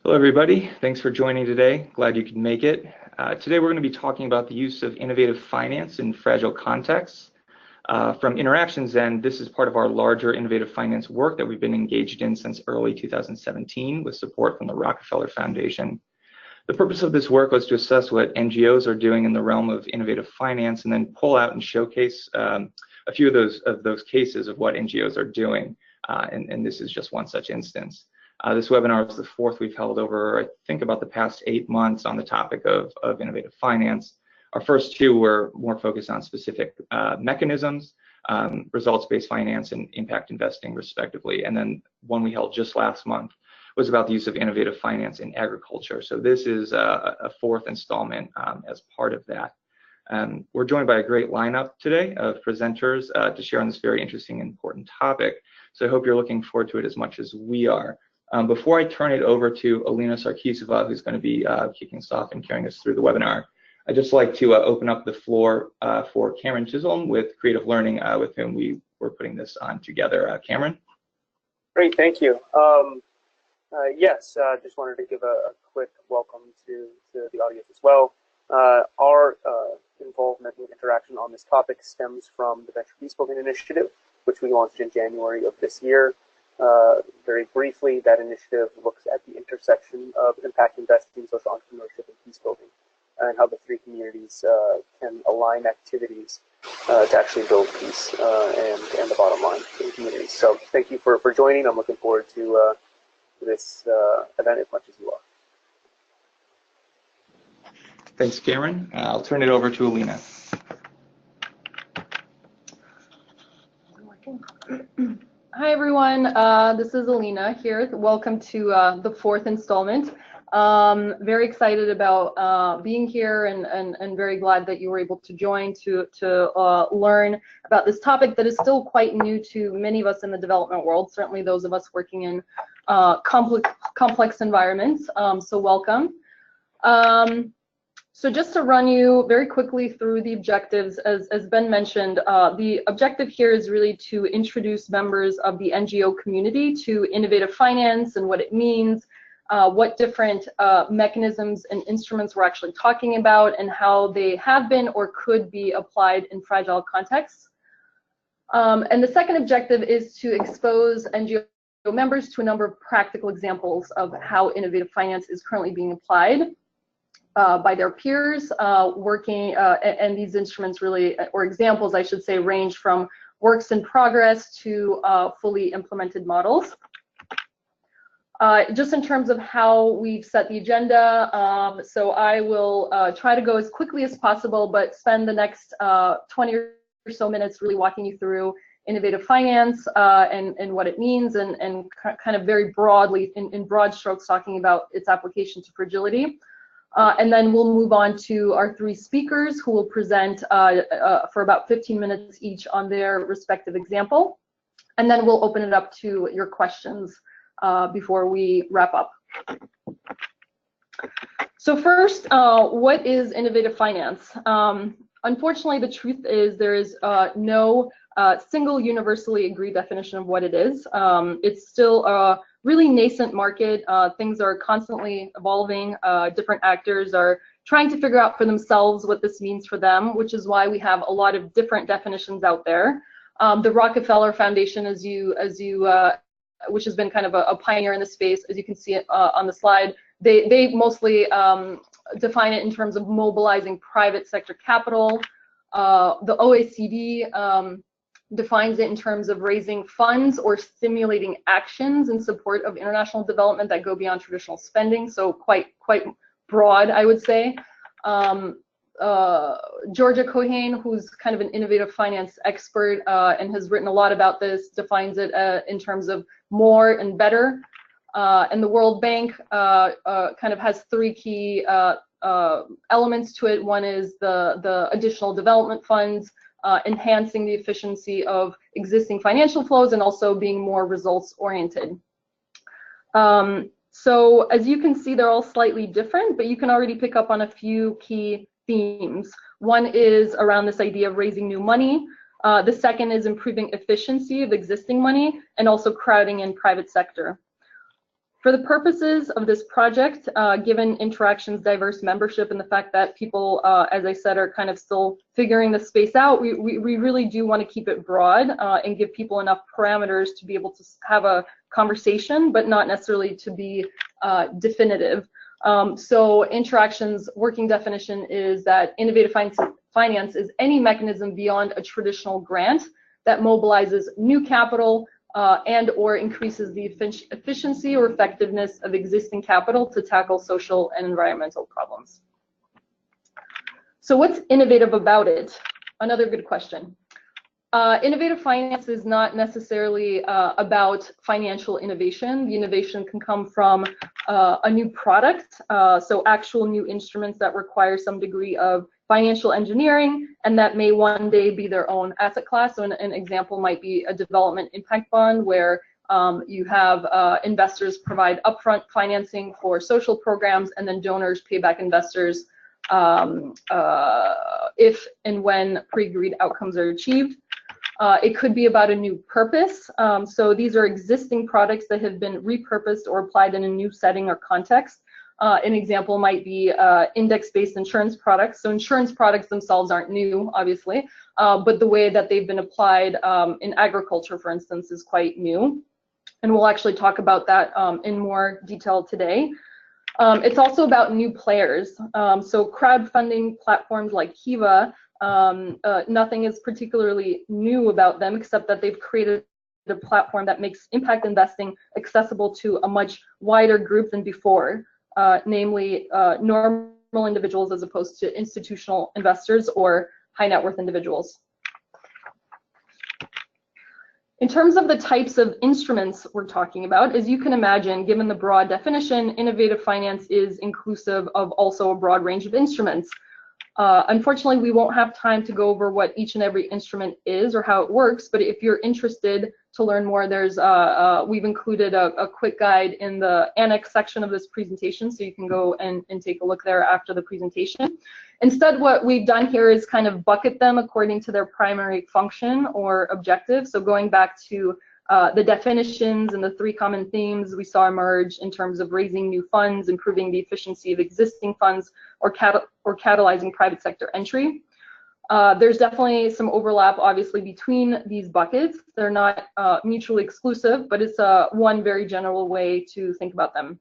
Hello, everybody. Thanks for joining today. Glad you could make it. Today, we're going to be talking about the use of innovative finance in fragile contexts. From Interactions End, this is part of our larger innovative finance work that we've been engaged in since early 2017 with support from the Rockefeller Foundation. The purpose of this work was to assess what NGOs are doing in the realm of innovative finance and then pull out and showcase a few of those cases of what NGOs are doing. And this is just one such instance. This webinar is the fourth we've held over, I think, about the past 8 months on the topic of innovative finance. Our first two were more focused on specific mechanisms, results-based finance and impact investing, respectively. And then one we held just last month was about the use of innovative finance in agriculture. So this is a fourth installment as part of that. We're joined by a great lineup today of presenters to share on this very interesting and important topic. So I hope you're looking forward to it as much as we are. Before I turn it over to Elina Sarkisova, who's going to be kicking us off and carrying us through the webinar, I'd just like to open up the floor for Cameron Chisholm with Creative Learning, with whom we were putting this on together. Cameron? Great, thank you. Yes, just wanted to give a quick welcome to the audience as well. Our involvement with Interaction on this topic stems from the Venture Peacebuilding Initiative, which we launched in January of this year. Very briefly, that initiative looks at the intersection of impact investing, social entrepreneurship, and peace building, and how the three communities can align activities to actually build peace and the bottom line for the communities. So thank you for joining. I'm looking forward to this event as much as you are. Thanks, Cameron. I'll turn it over to Elina. Hi, everyone. This is Elina here. Welcome to the fourth installment. Very excited about being here and very glad that you were able to join to learn about this topic that is still quite new to many of us in the development world, certainly those of us working in complex environments. So welcome. So just to run you very quickly through the objectives, as Ben mentioned, the objective here is really to introduce members of the NGO community to innovative finance and what it means, what different mechanisms and instruments we're actually talking about, and how they have been or could be applied in fragile contexts. And the second objective is to expose NGO members to a number of practical examples of how innovative finance is currently being applied by their peers working, and these instruments really, or examples I should say, range from works in progress to fully implemented models. Just in terms of how we've set the agenda, so I will try to go as quickly as possible, but spend the next 20 or so minutes really walking you through innovative finance and what it means, and kind of very broadly, in broad strokes, talking about its application to fragility. And then we'll move on to our three speakers who will present for about 15 minutes each on their respective example. And then we'll open it up to your questions before we wrap up. So first, what is innovative finance? Unfortunately, the truth is there is no single universally agreed definition of what it is. It's still a really nascent market. Things are constantly evolving. Different actors are trying to figure out for themselves what this means for them, which is why we have a lot of different definitions out there. The Rockefeller Foundation, which has been kind of a pioneer in the space, as you can see on the slide, they mostly define it in terms of mobilizing private sector capital. The OECD defines it in terms of raising funds or stimulating actions in support of international development that go beyond traditional spending, so quite broad, I would say. Georgia Cohane, who's kind of an innovative finance expert and has written a lot about this, defines it in terms of more and better. And the World Bank kind of has three key elements to it. One is the additional development funds, enhancing the efficiency of existing financial flows, and also being more results oriented. So as you can see, they're all slightly different, but you can already pick up on a few key themes. One is around this idea of raising new money. The second is improving efficiency of existing money, and also crowding in private sector. For the purposes of this project, given Interaction's diverse membership and the fact that people, as I said, are kind of still figuring the space out, we really do want to keep it broad and give people enough parameters to be able to have a conversation, but not necessarily to be definitive. So Interaction's working definition is that innovative finance is any mechanism beyond a traditional grant that mobilizes new capital and or increases the efficiency or effectiveness of existing capital to tackle social and environmental problems. So what's innovative about it? Another good question. Innovative finance is not necessarily about financial innovation. The innovation can come from a new product, so actual new instruments that require some degree of financial engineering, and that may one day be their own asset class. So an example might be a development impact fund where you have investors provide upfront financing for social programs, and then donors pay back investors if and when pre-agreed outcomes are achieved. It could be about a new purpose. So these are existing products that have been repurposed or applied in a new setting or context. An example might be index-based insurance products. So insurance products themselves aren't new, obviously, but the way that they've been applied in agriculture, for instance, is quite new. And we'll actually talk about that in more detail today. It's also about new players. So crowdfunding platforms like Kiva, nothing is particularly new about them except that they've created a platform that makes impact investing accessible to a much wider group than before, namely normal individuals as opposed to institutional investors or high net worth individuals. In terms of the types of instruments we're talking about, as you can imagine, given the broad definition, innovative finance is inclusive of also a broad range of instruments. Unfortunately, we won't have time to go over what each and every instrument is or how it works, but if you're interested to learn more, there's we've included a quick guide in the annex section of this presentation, so you can go and take a look there after the presentation. Instead, what we've done here is kind of bucket them according to their primary function or objective. So going back to the definitions and the three common themes we saw emerge in terms of raising new funds, improving the efficiency of existing funds, or catalyzing private sector entry. There's definitely some overlap, obviously, between these buckets. They're not mutually exclusive, but it's one very general way to think about them.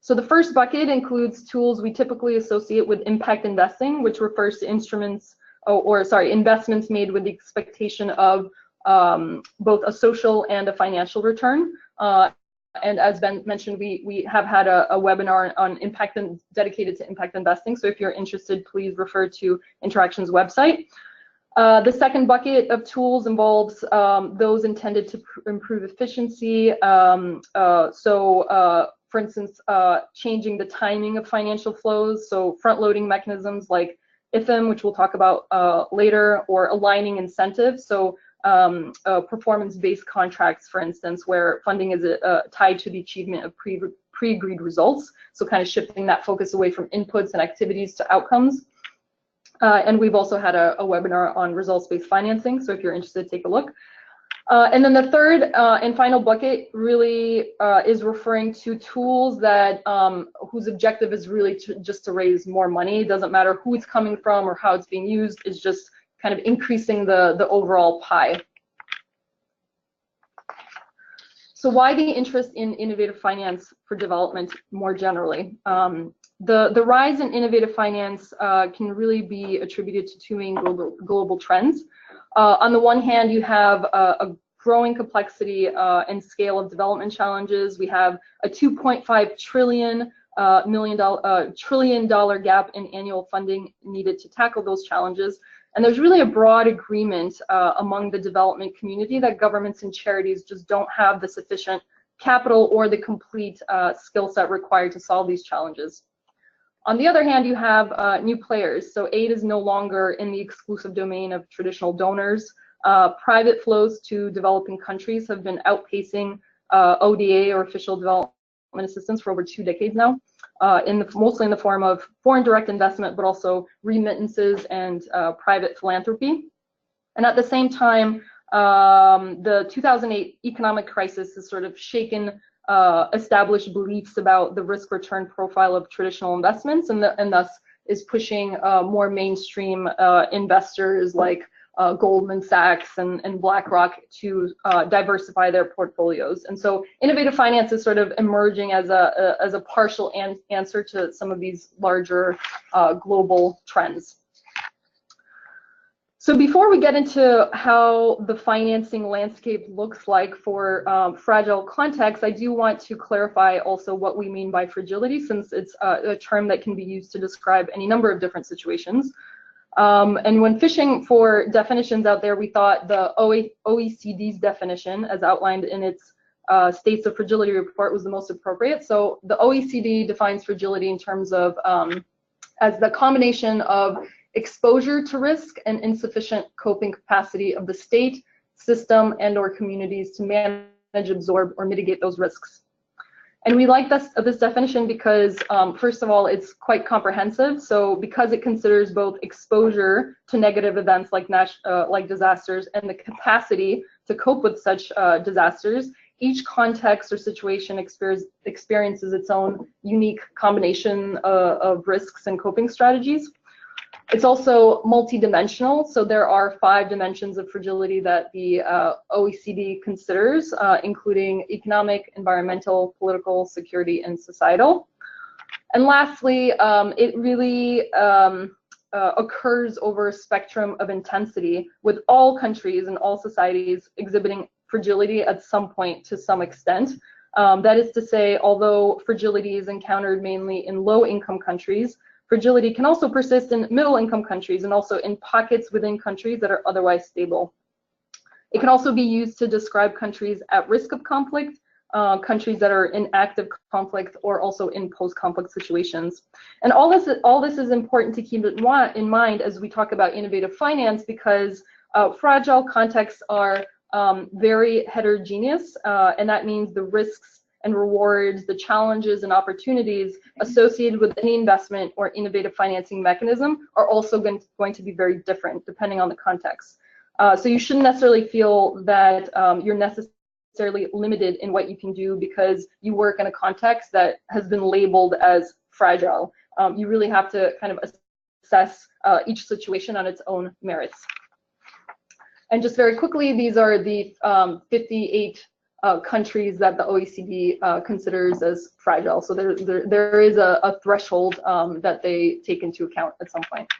So the first bucket includes tools we typically associate with impact investing, which refers to instruments, investments made with the expectation of both a social and a financial return. And as Ben mentioned, we have had a webinar on dedicated to impact investing. So if you're interested, please refer to Interaction's website. The second bucket of tools involves those intended to improve efficiency. For instance, changing the timing of financial flows, so front-loading mechanisms like IFM, which we'll talk about later, or aligning incentives. So performance-based contracts, for instance, where funding is tied to the achievement of pre-agreed results. So kind of shifting that focus away from inputs and activities to outcomes. And we've also had a webinar on results-based financing. So if you're interested, take a look. And then the third and final bucket really is referring to tools that whose objective is really just to raise more money. It doesn't matter who it's coming from or how it's being used. It's just kind of increasing the overall pie. So why the interest in innovative finance for development more generally? The rise in innovative finance can really be attributed to two main global trends. On the one hand, you have a growing complexity and scale of development challenges. We have a $2.5 trillion gap in annual funding needed to tackle those challenges. And there's really a broad agreement among the development community that governments and charities just don't have the sufficient capital or the complete skill set required to solve these challenges. On the other hand, you have new players. So aid is no longer in the exclusive domain of traditional donors. Private flows to developing countries have been outpacing ODA or official development assistance for over 2 decades now, mostly in the form of foreign direct investment, but also remittances and private philanthropy. And at the same time, the 2008 economic crisis has sort of shaken established beliefs about the risk-return profile of traditional investments, and thus is pushing more mainstream investors like Goldman Sachs and BlackRock to diversify their portfolios. And so innovative finance is sort of emerging as a partial answer to some of these larger global trends. So before we get into how the financing landscape looks like for fragile contexts, I do want to clarify also what we mean by fragility, since it's a term that can be used to describe any number of different situations. And when fishing for definitions out there, we thought the OECD's definition, as outlined in its States of Fragility report, was the most appropriate. So the OECD defines fragility in terms of as the combination of exposure to risk and insufficient coping capacity of the state, system, and/or communities to manage, absorb, or mitigate those risks. And we like this definition because, first of all, it's quite comprehensive. So because it considers both exposure to negative events like disasters and the capacity to cope with such disasters, each context or situation experiences its own unique combination of risks and coping strategies. It's also multidimensional, so there are 5 dimensions of fragility that the OECD considers, including economic, environmental, political, security, and societal. And lastly, it really occurs over a spectrum of intensity, with all countries and all societies exhibiting fragility at some point to some extent. That is to say, although fragility is encountered mainly in low-income countries, fragility can also persist in middle-income countries and also in pockets within countries that are otherwise stable. It can also be used to describe countries at risk of conflict, countries that are in active conflict, or also in post-conflict situations. And all this is important to keep in mind as we talk about innovative finance, because fragile contexts are very heterogeneous, and that means the risks and rewards, the challenges and opportunities associated with any investment or innovative financing mechanism are also going to be very different depending on the context. So you shouldn't necessarily feel that you're necessarily limited in what you can do because you work in a context that has been labeled as fragile. You really have to kind of assess each situation on its own merits. And just very quickly, these are the 58 countries that the OECD considers as fragile. So there is a threshold that they take into account at some point.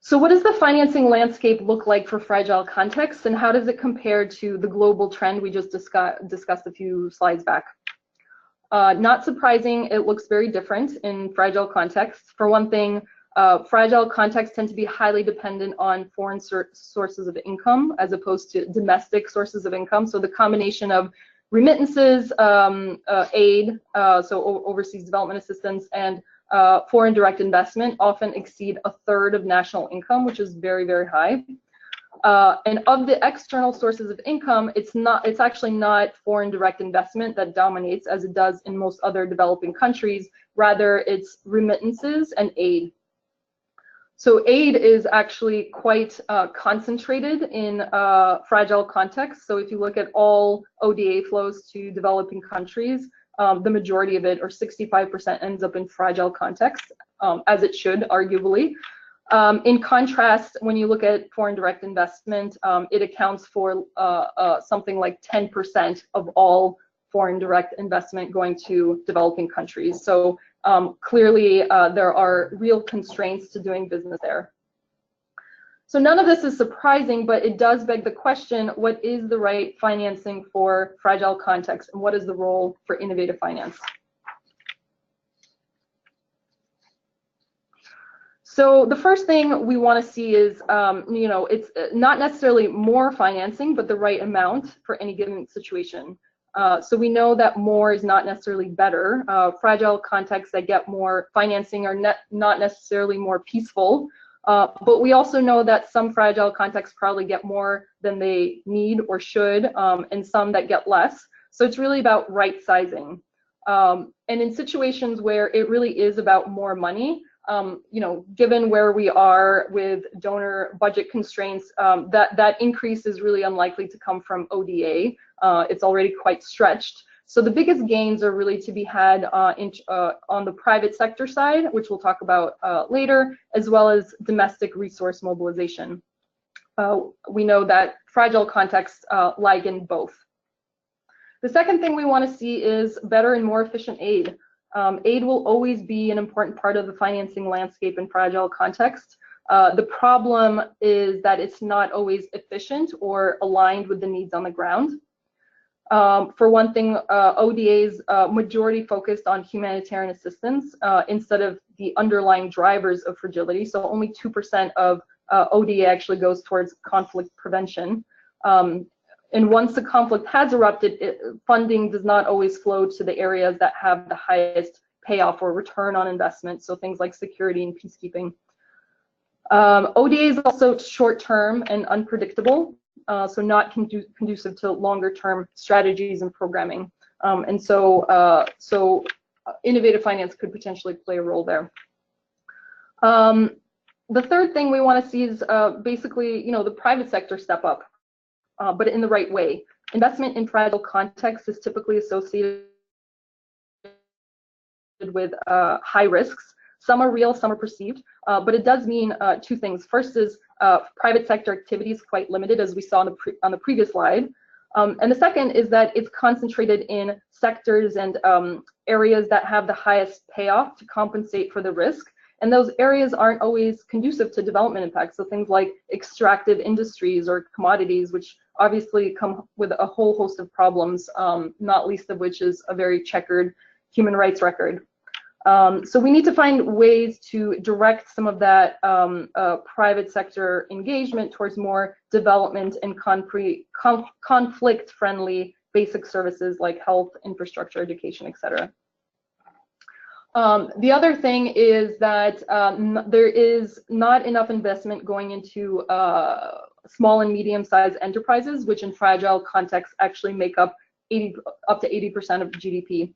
So what does the financing landscape look like for fragile contexts, and how does it compare to the global trend we just discussed a few slides back? Not surprising, it looks very different in fragile contexts. For one thing, fragile contexts tend to be highly dependent on foreign sources of income as opposed to domestic sources of income. So the combination of remittances, aid, so overseas development assistance, and foreign direct investment often exceed 1/3 of national income, which is very, very high. And of the external sources of income, it's actually not foreign direct investment that dominates as it does in most other developing countries. Rather, it's remittances and aid. So aid is actually quite concentrated in fragile contexts. So if you look at all ODA flows to developing countries, the majority of it, or 65%, ends up in fragile contexts, as it should, arguably. In contrast, when you look at foreign direct investment, it accounts for something like 10% of all foreign direct investment going to developing countries. So clearly, there are real constraints to doing business there. So none of this is surprising, but it does beg the question, what is the right financing for fragile contexts, and what is the role for innovative finance? So the first thing we want to see is, it's not necessarily more financing, but the right amount for any given situation. So we know that more is not necessarily better. Fragile contexts that get more financing are not necessarily more peaceful. But we also know that some fragile contexts probably get more than they need or should, and some that get less. So it's really about right sizing. And in situations where it really is about more money, given where we are with donor budget constraints, that increase is really unlikely to come from ODA. It's already quite stretched. So the biggest gains are really to be had on the private sector side, which we'll talk about later, as well as domestic resource mobilization. We know that fragile contexts lag in both. The second thing we want to see is better and more efficient aid. Aid will always be an important part of the financing landscape in fragile context. The problem is that it's not always efficient or aligned with the needs on the ground. For one thing, ODA's majority focused on humanitarian assistance instead of the underlying drivers of fragility. So only 2% of ODA actually goes towards conflict prevention. And once the conflict has erupted, funding does not always flow to the areas that have the highest payoff or return on investment, so things like security and peacekeeping. ODA is also short-term and unpredictable, so not conducive to longer-term strategies and programming. And so innovative finance could potentially play a role there. The third thing we want to see is basically, the private sector step up. But in the right way. Investment in fragile contexts is typically associated with high risks. Some are real, some are perceived, but it does mean two things. First is private sector activity is quite limited, as we saw on the previous slide. And the second is that it's concentrated in sectors and areas that have the highest payoff to compensate for the risk. And those areas aren't always conducive to development impact. So things like extractive industries or commodities, which obviously come with a whole host of problems, not least of which is a very checkered human rights record. So we need to find ways to direct some of that private sector engagement towards more development and conflict-friendly basic services like health, infrastructure, education, etc. The other thing is that there is not enough investment going into small and medium-sized enterprises, which in fragile contexts actually make up up to 80% of GDP.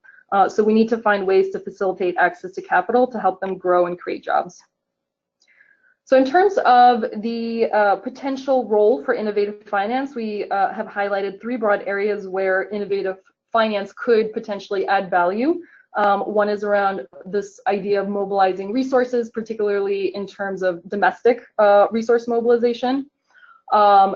So we need to find ways to facilitate access to capital to help them grow and create jobs. So in terms of the potential role for innovative finance, we have highlighted three broad areas where innovative finance could potentially add value. One is around this idea of mobilizing resources, particularly in terms of domestic resource mobilization,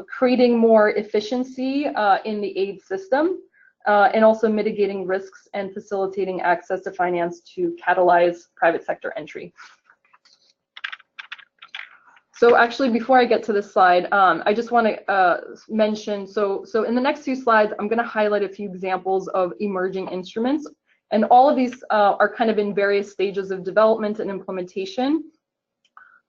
creating more efficiency in the aid system, and also mitigating risks and facilitating access to finance to catalyze private sector entry. So actually, before I get to this slide, I just want to mention, so in the next few slides, I'm going to highlight a few examples of emerging instruments. And all of these are kind of in various stages of development and implementation.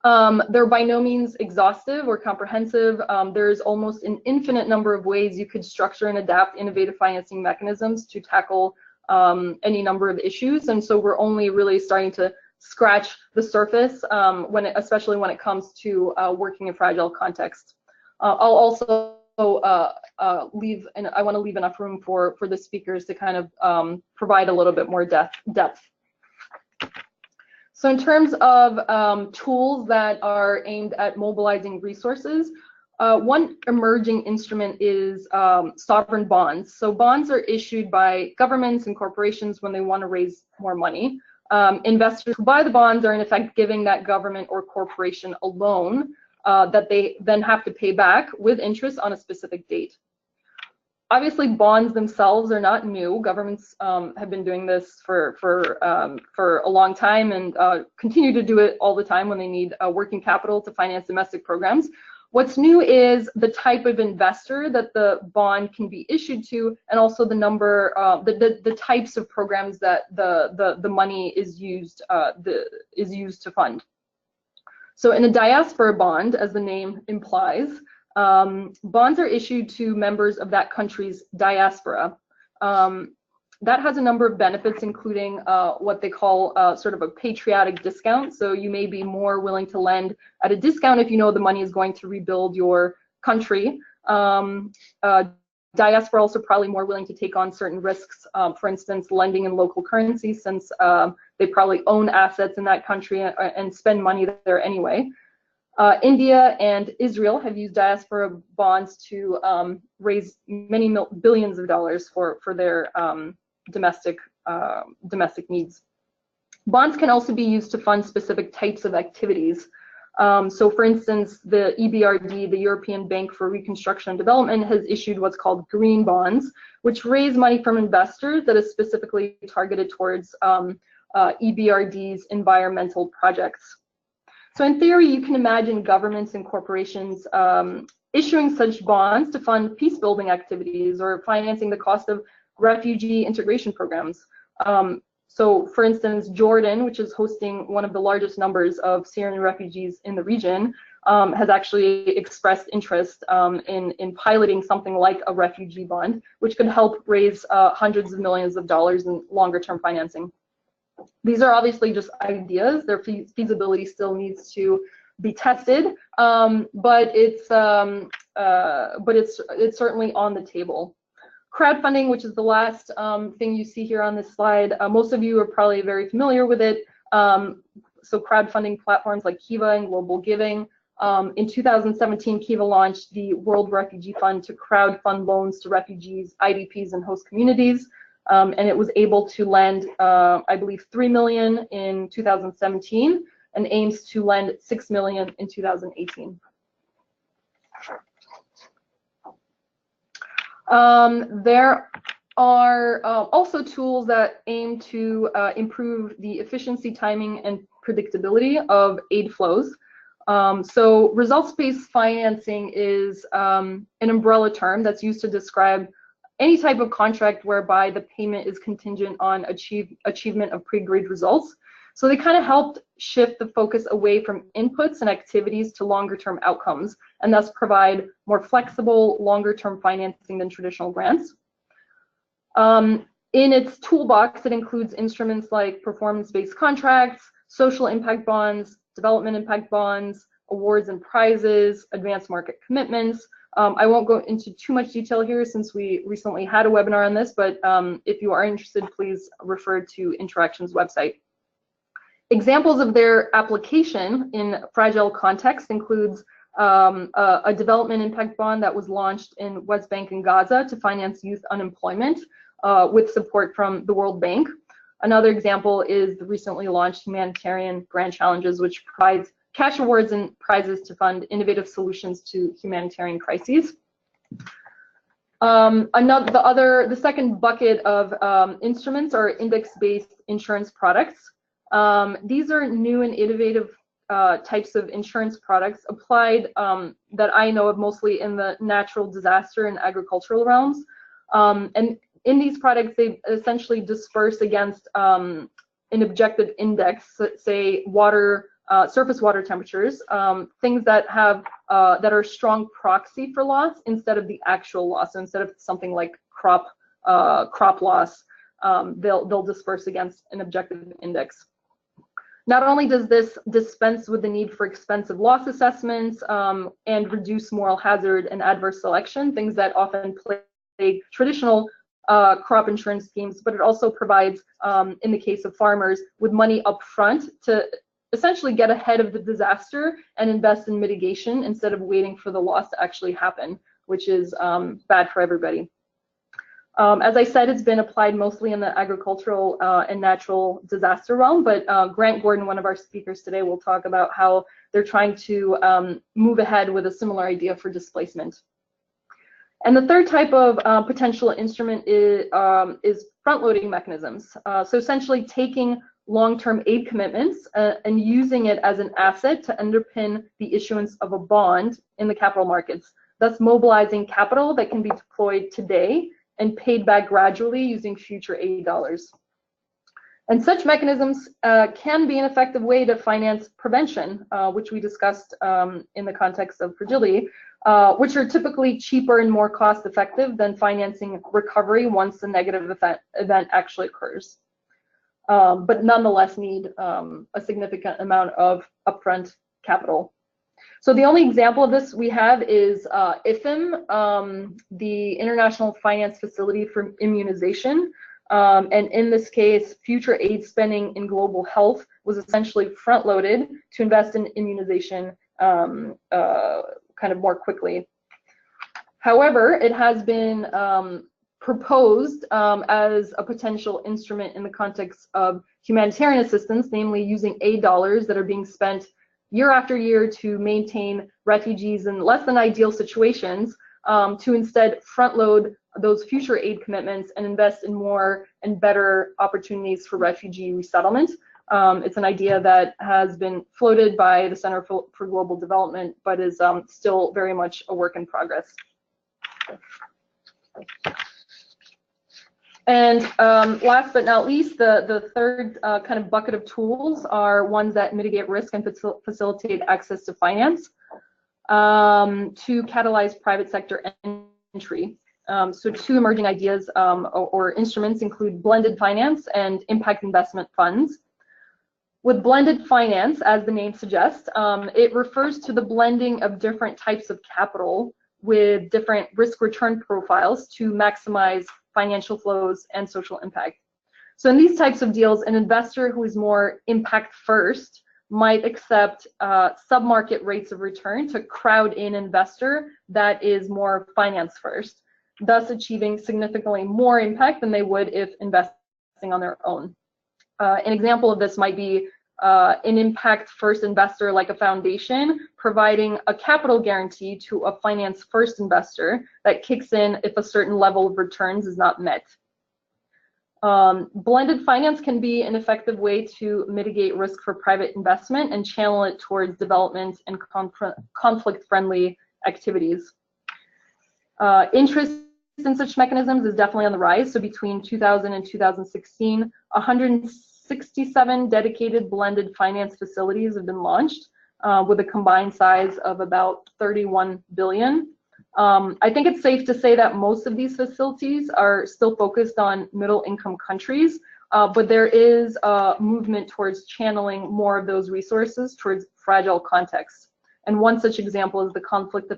They're by no means exhaustive or comprehensive. There's almost an infinite number of ways you could structure and adapt innovative financing mechanisms to tackle any number of issues. And so we're only really starting to scratch the surface, especially when it comes to working in fragile contexts. I'll also leave, and I want to leave enough room for the speakers to kind of provide a little bit more depth. So in terms of tools that are aimed at mobilizing resources, one emerging instrument is sovereign bonds. So bonds are issued by governments and corporations when they want to raise more money. Investors who buy the bonds are in effect giving that government or corporation a loan that they then have to pay back with interest on a specific date. Obviously, bonds themselves are not new. Governments have been doing this for a long time and continue to do it all the time when they need working capital to finance domestic programs. What's new is the type of investor that the bond can be issued to, and also the number, the types of programs that the money is used to fund. So in a diaspora bond, as the name implies, bonds are issued to members of that country's diaspora. That has a number of benefits, including what they call sort of a patriotic discount. So you may be more willing to lend at a discount if you know the money is going to rebuild your country. Diaspora also probably more willing to take on certain risks, for instance, lending in local currency, since they probably own assets in that country and spend money there anyway. India and Israel have used diaspora bonds to raise many billions of dollars for their domestic needs. Bonds can also be used to fund specific types of activities. So for instance, the EBRD, the European Bank for Reconstruction and Development, has issued what's called green bonds, which raise money from investors that is specifically targeted towards EBRD's environmental projects. So in theory, you can imagine governments and corporations issuing such bonds to fund peace-building activities or financing the cost of refugee integration programs. So for instance, Jordan, which is hosting one of the largest numbers of Syrian refugees in the region, has actually expressed interest in piloting something like a refugee bond, which could help raise hundreds of millions of dollars in longer-term financing. These are obviously just ideas. Their feasibility still needs to be tested, but it's certainly on the table. Crowdfunding, which is the last thing you see here on this slide, most of you are probably very familiar with it. So crowdfunding platforms like Kiva and Global Giving. In 2017, Kiva launched the World Refugee Fund to crowdfund loans to refugees, IDPs, and host communities. And it was able to lend, I believe, $3 million in 2017 and aims to lend $6 million in 2018. There are also tools that aim to improve the efficiency, timing, and predictability of aid flows. So results-based financing is an umbrella term that's used to describe any type of contract whereby the payment is contingent on achievement of pre-agreed results. So they kind of helped shift the focus away from inputs and activities to longer-term outcomes, and thus provide more flexible, longer-term financing than traditional grants. In its toolbox, it includes instruments like performance-based contracts, social impact bonds, development impact bonds, awards and prizes, advanced market commitments. I won't go into too much detail here since we recently had a webinar on this, but if you are interested, please refer to Interaction's website. Examples of their application in fragile context includes a development impact bond that was launched in West Bank and Gaza to finance youth unemployment with support from the World Bank. Another example is the recently launched humanitarian grant challenges, which provides cash awards and prizes to fund innovative solutions to humanitarian crises. The second bucket of instruments are index-based insurance products. These are new and innovative types of insurance products applied that I know of mostly in the natural disaster and agricultural realms. And in these products, they essentially disperse against an objective index, say water, surface water temperatures, things that have that are a strong proxy for loss instead of the actual loss. So instead of something like crop loss, they'll disperse against an objective index. Not only does this dispense with the need for expensive loss assessments and reduce moral hazard and adverse selection, things that often plague traditional crop insurance schemes, but it also provides, in the case of farmers, with money up front to essentially get ahead of the disaster and invest in mitigation instead of waiting for the loss to actually happen, which is bad for everybody. As I said, it's been applied mostly in the agricultural and natural disaster realm, but Grant Gordon, one of our speakers today, will talk about how they're trying to move ahead with a similar idea for displacement. And the third type of potential instrument is front-loading mechanisms. So essentially taking long-term aid commitments and using it as an asset to underpin the issuance of a bond in the capital markets, thus mobilizing capital that can be deployed today and paid back gradually using future aid dollars. And such mechanisms can be an effective way to finance prevention, which we discussed in the context of fragility, which are typically cheaper and more cost-effective than financing recovery once the negative event actually occurs, but nonetheless need a significant amount of upfront capital. So the only example of this we have is IFIM, the International Finance Facility for Immunization. And in this case, future aid spending in global health was essentially front-loaded to invest in immunization kind of more quickly. However, it has been proposed as a potential instrument in the context of humanitarian assistance, namely using aid dollars that are being spent year after year to maintain refugees in less than ideal situations, to instead front-load those future aid commitments and invest in more and better opportunities for refugee resettlement. It's an idea that has been floated by the Center for Global Development, but is still very much a work in progress. And last but not least, the third kind of bucket of tools are ones that mitigate risk and facilitate access to finance to catalyze private sector entry. So two emerging ideas or instruments include blended finance and impact investment funds. With blended finance, as the name suggests, it refers to the blending of different types of capital with different risk-return profiles to maximize financial flows and social impact. So in these types of deals, an investor who is more impact first might accept sub-market rates of return to crowd in investor that is more finance first, thus achieving significantly more impact than they would if investing on their own. An example of this might be an impact first investor like a foundation providing a capital guarantee to a finance first investor that kicks in if a certain level of returns is not met. Blended finance can be an effective way to mitigate risk for private investment and channel it towards development and conflict-friendly activities. Interest in such mechanisms is definitely on the rise. So between 2000 and 2016, 167 dedicated blended finance facilities have been launched with a combined size of about 31 billion. I think it's safe to say that most of these facilities are still focused on middle income countries, but there is a movement towards channeling more of those resources towards fragile contexts. And one such example is the conflict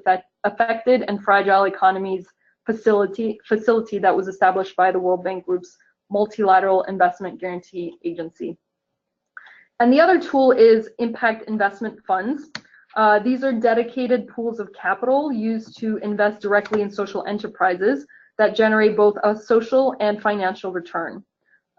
affected and fragile economies facility that was established by the World Bank Group's Multilateral Investment Guarantee Agency. And the other tool is impact investment funds. These are dedicated pools of capital used to invest directly in social enterprises that generate both a social and financial return.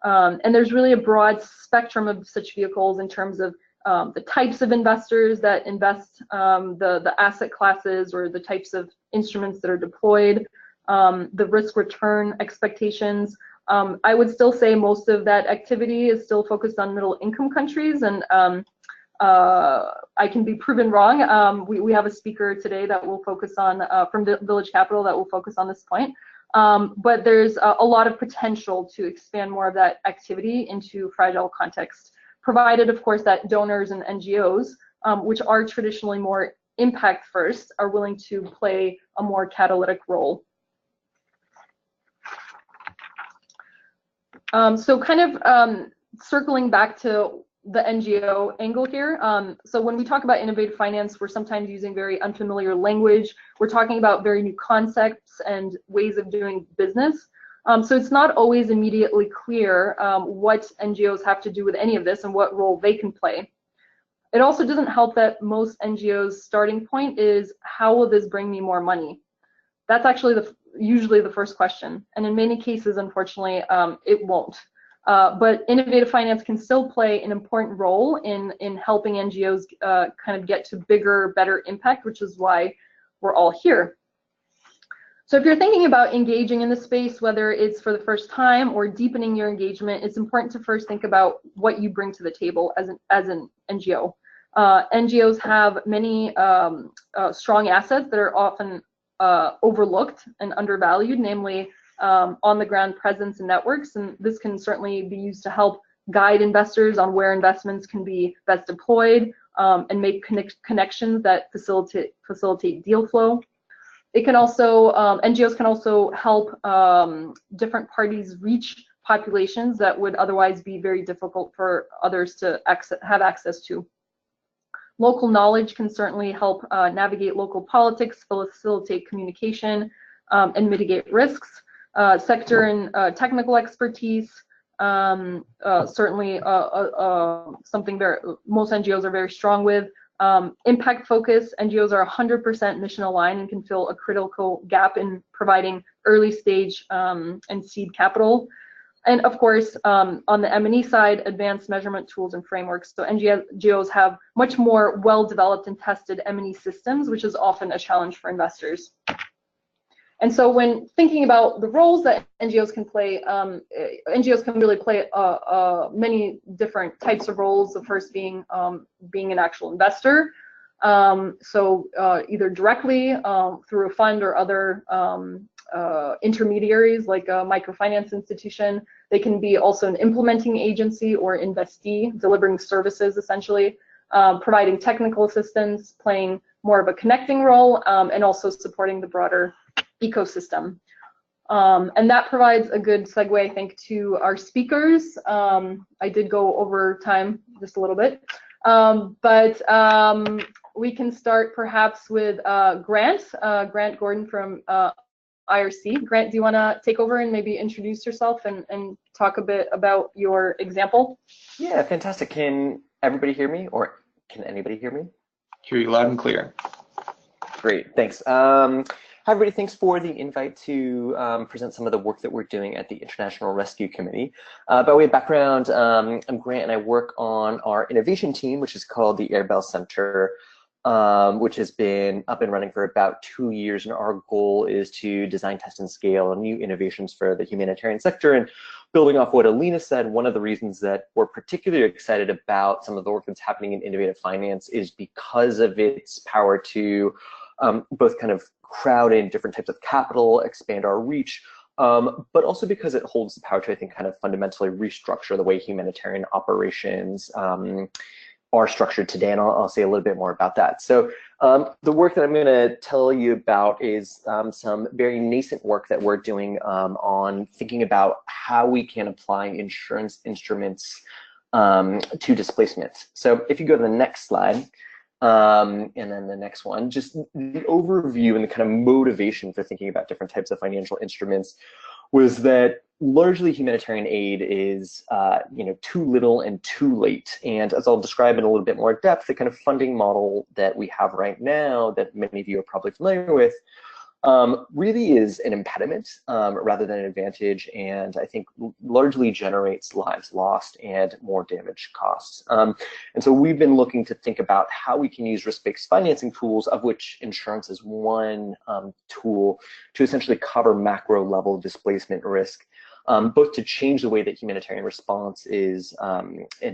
And there's really a broad spectrum of such vehicles in terms of the types of investors that invest, the asset classes or the types of instruments that are deployed, the risk return expectations. I would still say most of that activity is still focused on middle income countries, and I can be proven wrong. We have a speaker today that will focus on, from Village Capital, that will focus on this point. But there's a lot of potential to expand more of that activity into fragile contexts, provided, of course, that donors and NGOs, which are traditionally more impact first, are willing to play a more catalytic role. So kind of circling back to the NGO angle here. So when we talk about innovative finance, we're sometimes using very unfamiliar language. We're talking about very new concepts and ways of doing business. So it's not always immediately clear what NGOs have to do with any of this and what role they can play. It also doesn't help that most NGOs' starting point is, how will this bring me more money? That's actually usually the first question. And in many cases, unfortunately, it won't. But innovative finance can still play an important role in helping NGOs kind of get to bigger, better impact, which is why we're all here. So if you're thinking about engaging in the space, whether it's for the first time or deepening your engagement, it's important to first think about what you bring to the table as an NGO. NGOs have many strong assets that are often overlooked and undervalued, namely on-the-ground presence and networks, and this can certainly be used to help guide investors on where investments can be best deployed and make connections that facilitate deal flow. It can also, NGOs can also help different parties reach populations that would otherwise be very difficult for others to have access to. Local knowledge can certainly help navigate local politics, facilitate communication, and mitigate risks. Sector and technical expertise, certainly something most NGOs are very strong with. Impact focus, NGOs are 100% mission aligned and can fill a critical gap in providing early stage and seed capital. And of course, on the M&E side, advanced measurement tools and frameworks. So NGOs have much more well-developed and tested M&E systems, which is often a challenge for investors. And so when thinking about the roles that NGOs can play, NGOs can really play many different types of roles. The first being being an actual investor. So either directly through a fund or other intermediaries like a microfinance institution. They can be also an implementing agency or investee, delivering services essentially, providing technical assistance, playing more of a connecting role, and also supporting the broader ecosystem. And that provides a good segue, I think, to our speakers. I did go over time just a little bit, but we can start perhaps with Grant Gordon from IRC. Grant, do you want to take over and maybe introduce yourself and talk a bit about your example? Yeah, fantastic. Can everybody hear me, or can anybody hear me? Hear you loud and clear. Great, thanks. Hi everybody, thanks for the invite to present some of the work that we're doing at the International Rescue Committee. By way of background, I'm Grant and I work on our innovation team, which is called the Airbel Center, which has been up and running for about 2 years, and our goal is to design, test, and scale new innovations for the humanitarian sector. And building off what Elina said, one of the reasons that we're particularly excited about some of the work that's happening in innovative finance is because of its power to both kind of crowd in different types of capital, expand our reach, but also because it holds the power to, I think, kind of fundamentally restructure the way humanitarian operations are structured today, and I'll say a little bit more about that. So the work that I'm going to tell you about is some very nascent work that we're doing on thinking about how we can apply insurance instruments to displacement. So if you go to the next slide, and then the next one, just the overview and the kind of motivation for thinking about different types of financial instruments was that largely humanitarian aid is too little and too late. And as I'll describe in a little bit more depth, the kind of funding model that we have right now that many of you are probably familiar with really is an impediment rather than an advantage, and I think largely generates lives lost and more damage costs. And so we've been looking to think about how we can use risk-based financing tools, of which insurance is one tool, to essentially cover macro level displacement risk, both to change the way that humanitarian response is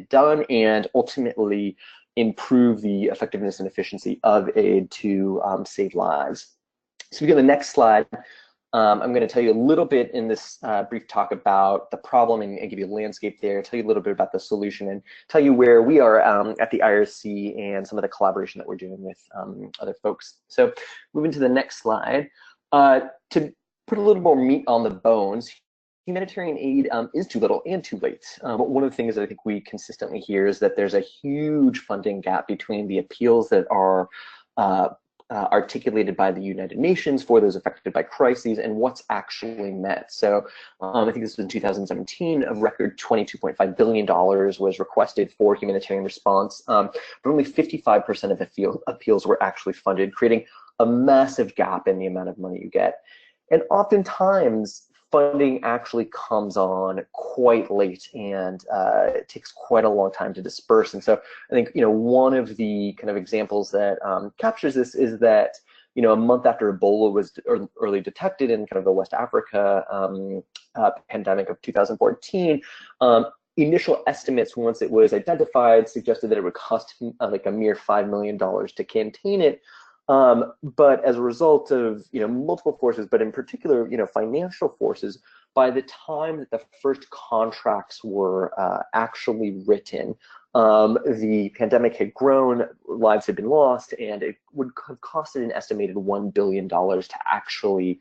done and ultimately improve the effectiveness and efficiency of aid to save lives. So if we go to the next slide, I'm going to tell you a little bit in this brief talk about the problem and give you a landscape there, tell you a little bit about the solution, and tell you where we are at the IRC and some of the collaboration that we're doing with other folks. So moving to the next slide, to put a little more meat on the bones, humanitarian aid is too little and too late. But one of the things that I think we consistently hear is that there's a huge funding gap between the appeals that are articulated by the United Nations for those affected by crises and what's actually met. So I think this was in 2017, a record $22.5 billion was requested for humanitarian response, but only 55% of the appeals were actually funded, creating a massive gap in the amount of money you get. And oftentimes, funding actually comes on quite late, and it takes quite a long time to disperse. And so I think one of the kind of examples that captures this is that a month after Ebola was early detected in kind of the West Africa pandemic of 2014, initial estimates once it was identified suggested that it would cost like a mere $5 million to contain it. But as a result of multiple forces, but in particular financial forces, by the time that the first contracts were actually written, the pandemic had grown, lives had been lost, and it would have costed an estimated $1 billion to actually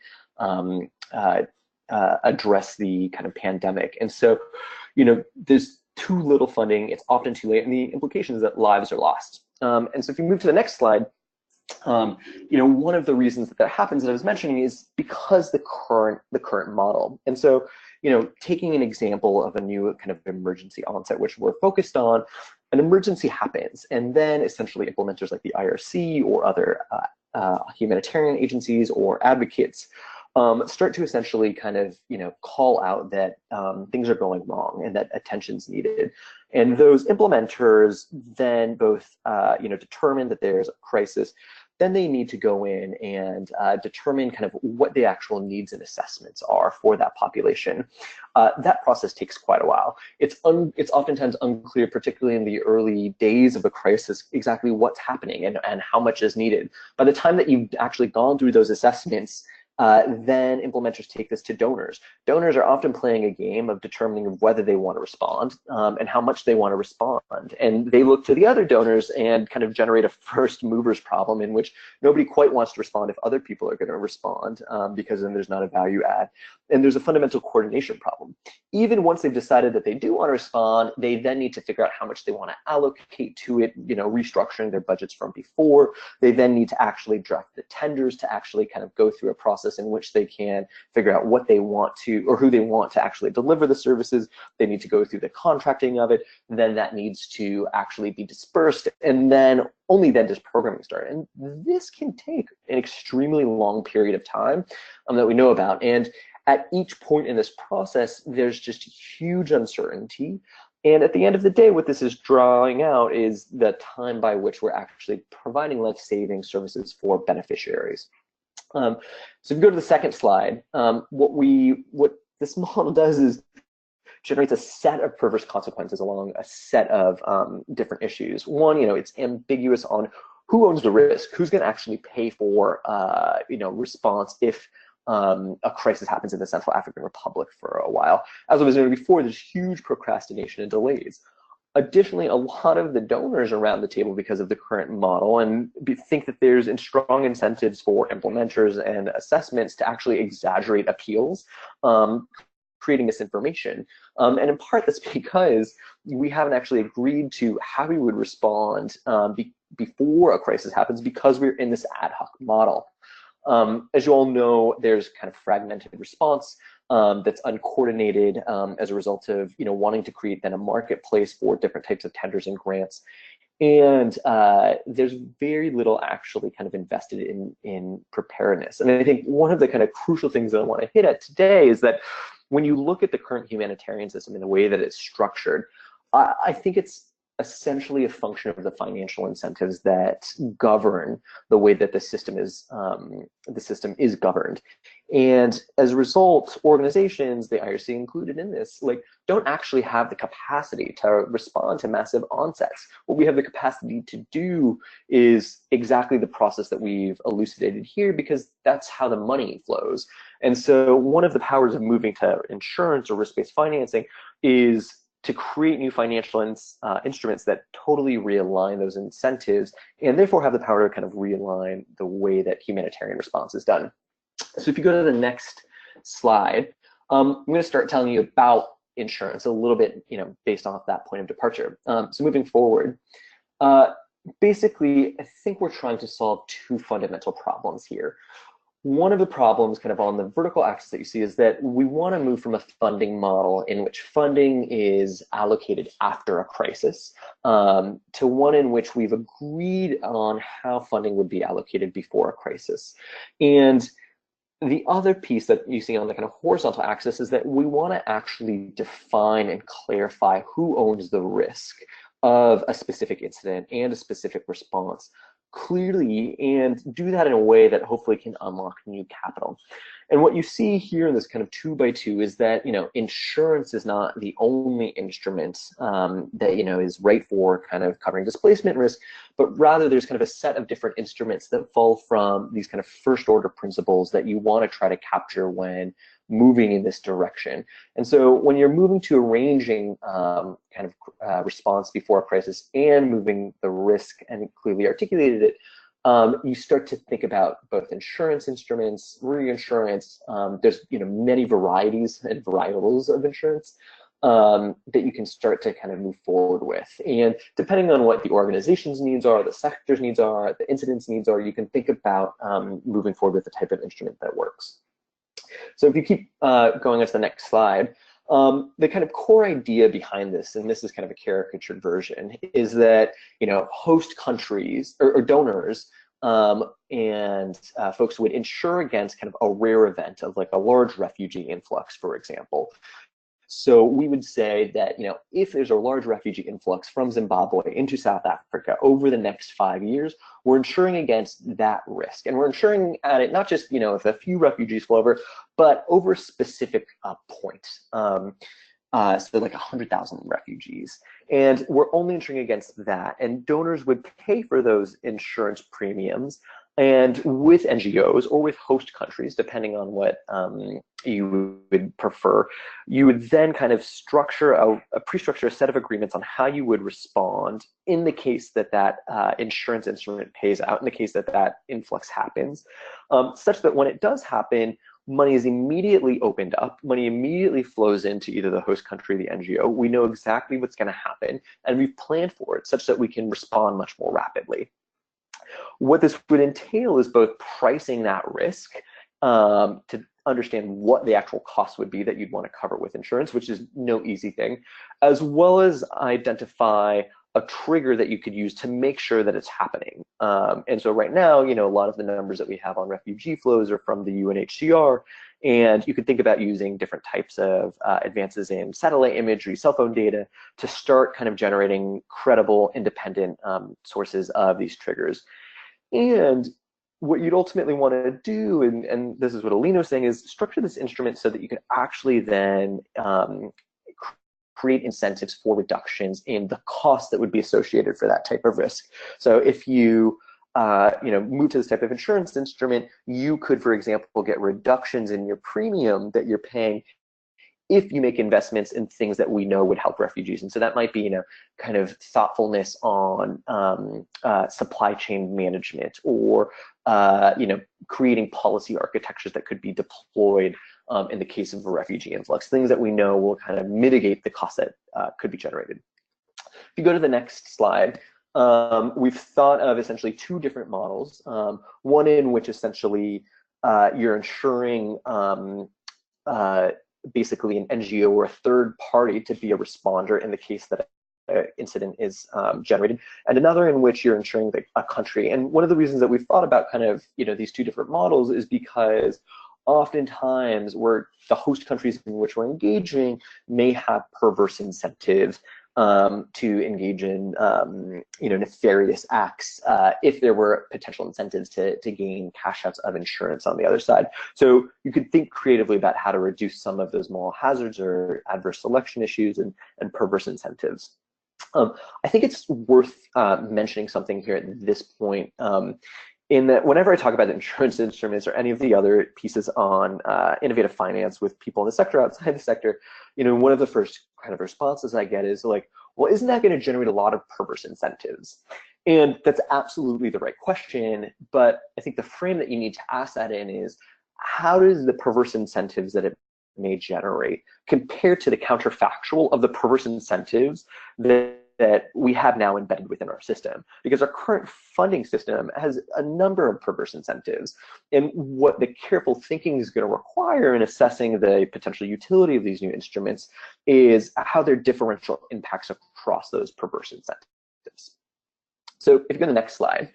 address the kind of pandemic. And so there's too little funding, it's often too late, and the implication is that lives are lost. And so if you move to the next slide, one of the reasons that happens that I was mentioning is because the current model. And so, taking an example of a new kind of emergency onset, which we're focused on, an emergency happens, and then essentially implementers like the IRC or other humanitarian agencies or advocates start to essentially kind of, call out that things are going wrong and that attention's needed. And those implementers then both, determine that there's a crisis. Then they need to go in and determine kind of what the actual needs and assessments are for that population. That process takes quite a while. It's oftentimes unclear, particularly in the early days of a crisis, exactly what's happening and how much is needed. By the time that you've actually gone through those assessments, then implementers take this to donors. Donors are often playing a game of determining whether they want to respond and how much they want to respond. And they look to the other donors and kind of generate a first movers problem in which nobody quite wants to respond if other people are going to respond because then there's not a value add. And there's a fundamental coordination problem. Even once they've decided that they do want to respond, they then need to figure out how much they want to allocate to it, restructuring their budgets from before. They then need to actually draft the tenders to actually kind of go through a process in which they can figure out what they want to, or who they want to actually deliver the services. They need to go through the contracting of it. Then that needs to actually be dispersed. And then only then does programming start. And this can take an extremely long period of time that we know about. And at each point in this process, there's just huge uncertainty. And at the end of the day, what this is drawing out is the time by which we're actually providing life-saving services for beneficiaries. So if you go to the second slide, what this model does is generates a set of perverse consequences along a set of different issues. One, it's ambiguous on who owns the risk, who's going to actually pay for, response if a crisis happens in the Central African Republic for a while. As I was noting before, there's huge procrastination and delays. Additionally, a lot of the donors around the table, because of the current model, and think that there's strong incentives for implementers and assessments to actually exaggerate appeals, creating misinformation. And in part, that's because we haven't actually agreed to how we would respond before a crisis happens, because we're in this ad hoc model. As you all know, there's kind of fragmented response that's uncoordinated as a result of wanting to create then a marketplace for different types of tenders and grants. And there's very little actually kind of invested in preparedness. And I think one of the kind of crucial things that I want to hit at today is that when you look at the current humanitarian system and the way that it's structured, I think it's essentially a function of the financial incentives that govern the way that the system is governed. And as a result, organizations, the IRC included in this, don't actually have the capacity to respond to massive onsets. What we have the capacity to do is exactly the process that we've elucidated here, because that's how the money flows. And so one of the powers of moving to insurance or risk-based financing is to create new financial instruments that totally realign those incentives and therefore have the power to kind of realign the way that humanitarian response is done. So if you go to the next slide, I'm going to start telling you about insurance a little bit, based off that point of departure. So moving forward, basically, I think we're trying to solve two fundamental problems here. One of the problems kind of on the vertical axis that you see is that we want to move from a funding model in which funding is allocated after a crisis to one in which we've agreed on how funding would be allocated before a crisis. And the other piece that you see on the kind of horizontal axis is that we want to actually define and clarify who owns the risk of a specific incident and a specific response clearly, and do that in a way that hopefully can unlock new capital. And what you see here in this kind of 2x2 is that insurance is not the only instrument that is right for kind of covering displacement risk, but rather there's kind of a set of different instruments that fall from these kind of first order principles that you want to try to capture when moving in this direction. And so when you're moving to arranging response before a crisis and moving the risk and clearly articulated it, you start to think about both insurance instruments, reinsurance. There's many varieties and varietals of insurance. that you can start to kind of move forward with. And depending on what the organization's needs are, the sector's needs are, the incident's needs are, you can think about moving forward with the type of instrument that works. So if you keep going on to the next slide, the kind of core idea behind this, and this is kind of a caricatured version, is that host countries or donors and folks would insure against kind of a rare event of like a large refugee influx, for example. So we would say that if there's a large refugee influx from Zimbabwe into South Africa over the next 5 years, we're insuring against that risk, and we're insuring at it not just if a few refugees flow over, but over a specific point. So like 100,000 refugees, and we're only insuring against that. And donors would pay for those insurance premiums, and with NGOs or with host countries, depending on what you would prefer, you would then kind of pre-structure a set of agreements on how you would respond in the case that that insurance instrument pays out, in the case that that influx happens, such that when it does happen, money is immediately opened up, money immediately flows into either the host country or the NGO. We know exactly what's going to happen, and we've planned for it such that we can respond much more rapidly. What this would entail is both pricing that risk to understand what the actual cost would be that you'd want to cover with insurance, which is no easy thing, as well as identify a trigger that you could use to make sure that it's happening. And so right now, a lot of the numbers that we have on refugee flows are from the UNHCR, and you could think about using different types of advances in satellite imagery, cell phone data, to start kind of generating credible, independent sources of these triggers. And what you'd ultimately want to do, and this is what Elina was saying, is structure this instrument so that you can actually then create incentives for reductions in the cost that would be associated for that type of risk. So if you move to this type of insurance instrument, you could, for example, get reductions in your premium that you're paying if you make investments in things that we know would help refugees. And so that might be, kind of thoughtfulness on supply chain management, or, creating policy architectures that could be deployed in the case of a refugee influx, things that we know will kind of mitigate the cost that could be generated. If you go to the next slide, we've thought of essentially two different models, one in which essentially you're insuring basically an NGO or a third party to be a responder in the case that an incident is generated, and another in which you're insuring a country. And one of the reasons that we've thought about kind of these two different models is because oftentimes the host countries in which we're engaging may have perverse incentives to engage in nefarious acts if there were potential incentives to gain cash outs of insurance on the other side. So you could think creatively about how to reduce some of those moral hazards or adverse selection issues and perverse incentives. I think it's worth mentioning something here at this point, in that whenever I talk about insurance instruments or any of the other pieces on innovative finance with people in the sector, outside the sector, one of the first kind of responses I get is like, well, isn't that going to generate a lot of perverse incentives? And that's absolutely the right question, but I think the frame that you need to ask that in is, how does the perverse incentives that it may generate compare to the counterfactual of the perverse incentives that we have now embedded within our system? Because our current funding system has a number of perverse incentives. And what the careful thinking is going to require in assessing the potential utility of these new instruments is how their differential impacts across those perverse incentives. So if you go to the next slide,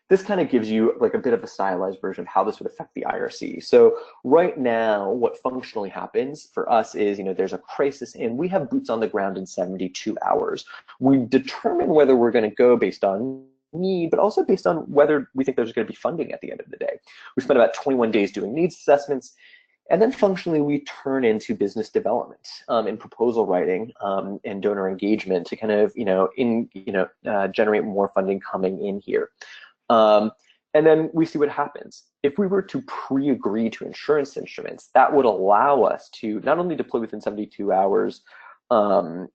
this kind of gives you like a bit of a stylized version of how this would affect the IRC. So right now, what functionally happens for us is, there's a crisis and we have boots on the ground in 72 hours. We determine whether we're going to go based on need, but also based on whether we think there's going to be funding at the end of the day. We spent about 21 days doing needs assessments, and then functionally we turn into business development and proposal writing and donor engagement to kind of generate more funding coming in here. And then we see what happens. If we were to pre-agree to insurance instruments, that would allow us to not only deploy within 72 hours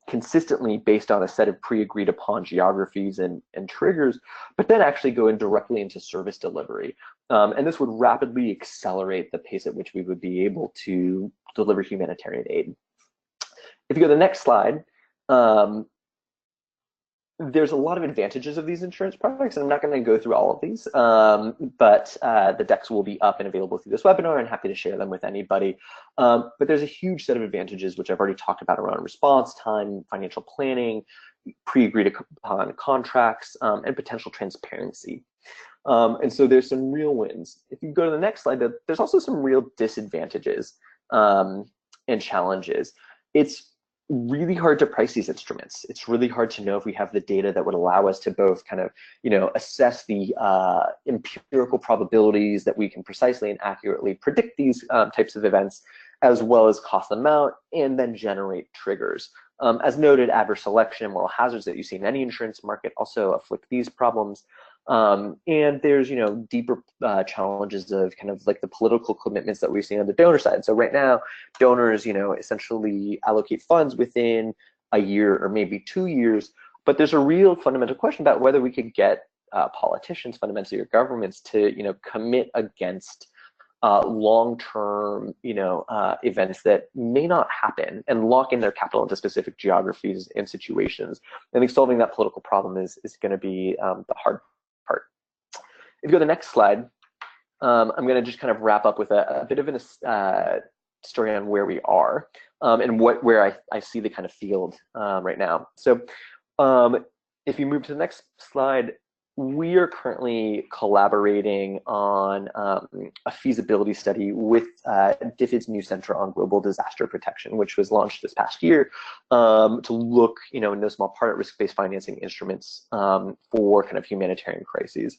consistently based on a set of pre-agreed upon geographies and triggers, but then actually go directly into service delivery. And this would rapidly accelerate the pace at which we would be able to deliver humanitarian aid. If you go to the next slide, there's a lot of advantages of these insurance products, and I'm not going to go through all of these, but the decks will be up and available through this webinar, and happy to share them with anybody. But there's a huge set of advantages, which I've already talked about, around response time, financial planning, pre-agreed upon contracts, and potential transparency. And so there's some real wins. If you go to the next slide, there's also some real disadvantages and challenges. It's really hard to price these instruments. It's really hard to know if we have the data that would allow us to both kind of, assess the empirical probabilities that we can precisely and accurately predict these types of events, as well as cost them out, and then generate triggers. As noted, adverse selection and moral hazards that you see in any insurance market also afflict these problems. And there's, deeper challenges of kind of like the political commitments that we've seen on the donor side. So right now, donors, essentially allocate funds within a year or maybe 2 years, but there's a real fundamental question about whether we could get politicians, fundamentally, or governments to, commit against long-term, events that may not happen and lock in their capital into specific geographies and situations. I think solving that political problem is going to be the hard part. If you go to the next slide, I'm going to just kind of wrap up with a bit of a story on where we are and where I see the kind of field right now. So if you move to the next slide, we are currently collaborating on a feasibility study with DFID's new Center on Global Disaster Protection, which was launched this past year to look, in no small part, at risk-based financing instruments for kind of humanitarian crises.